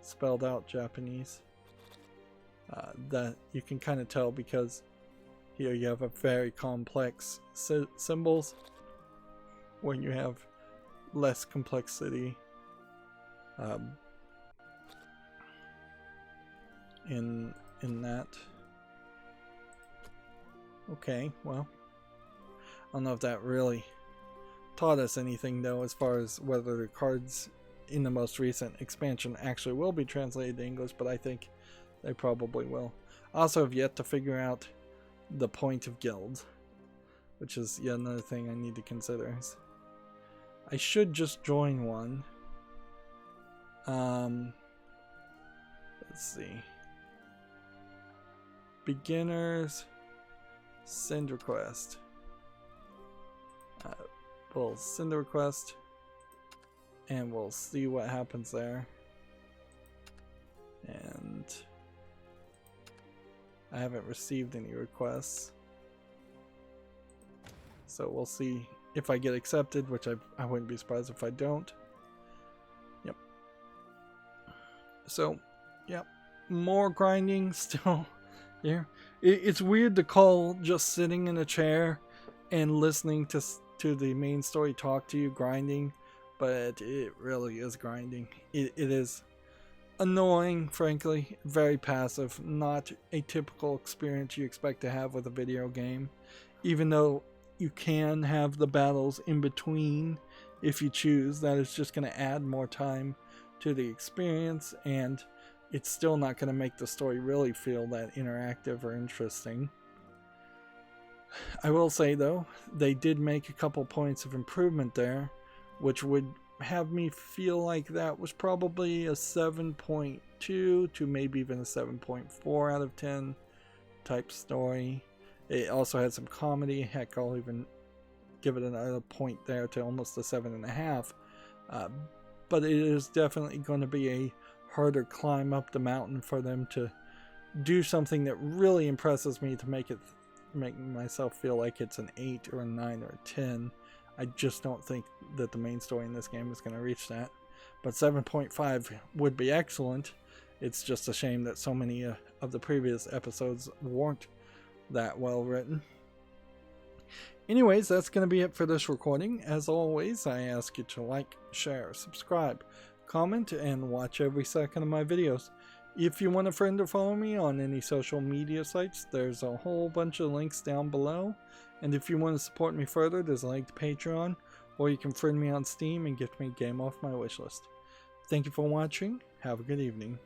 spelled out Japanese. That you can kind of tell because here you have a very complex symbols when you have less complexity in that. Okay, well, I don't know if that really taught us anything though, as far as whether the cards in the most recent expansion actually will be translated to English, but I think they probably will. I also have yet to figure out the point of guilds, which is yet another thing I need to consider. I should just join one. Let's see. Beginners, send request. We'll send a request and we'll see what happens there. And I haven't received any requests, so we'll see if I get accepted, which I wouldn't be surprised if I don't. Yep. So, yep, more grinding still here. It's weird to call just sitting in a chair and listening to the main story talk to you grinding, but it really is grinding. It is annoying, frankly, very passive, not a typical experience you expect to have with a video game, even though you can have the battles in between if you choose. That is just going to add more time to the experience, and it's still not going to make the story really feel that interactive or interesting. I will say though, they did make a couple points of improvement there, which would have me feel like that was probably a 7.2 to maybe even a 7.4 out of 10 type story. It also had some comedy. Heck, I'll even give it another point there to almost a 7.5. But it is definitely going to be a harder climb up the mountain for them to do something that really impresses me to make myself feel like it's an 8 or a 9 or a 10. I just don't think that the main story in this game is going to reach that. But 7.5 would be excellent. It's just a shame that so many of the previous episodes weren't that well written. Anyways, that's going to be it for this recording. As always, I ask you to like, share, subscribe, comment, and watch every second of my videos. If you want a friend or follow me on any social media sites, there's a whole bunch of links down below. And if you want to support me further, there's a link to Patreon, or you can friend me on Steam and gift me a game off my wishlist. Thank you for watching. Have a good evening.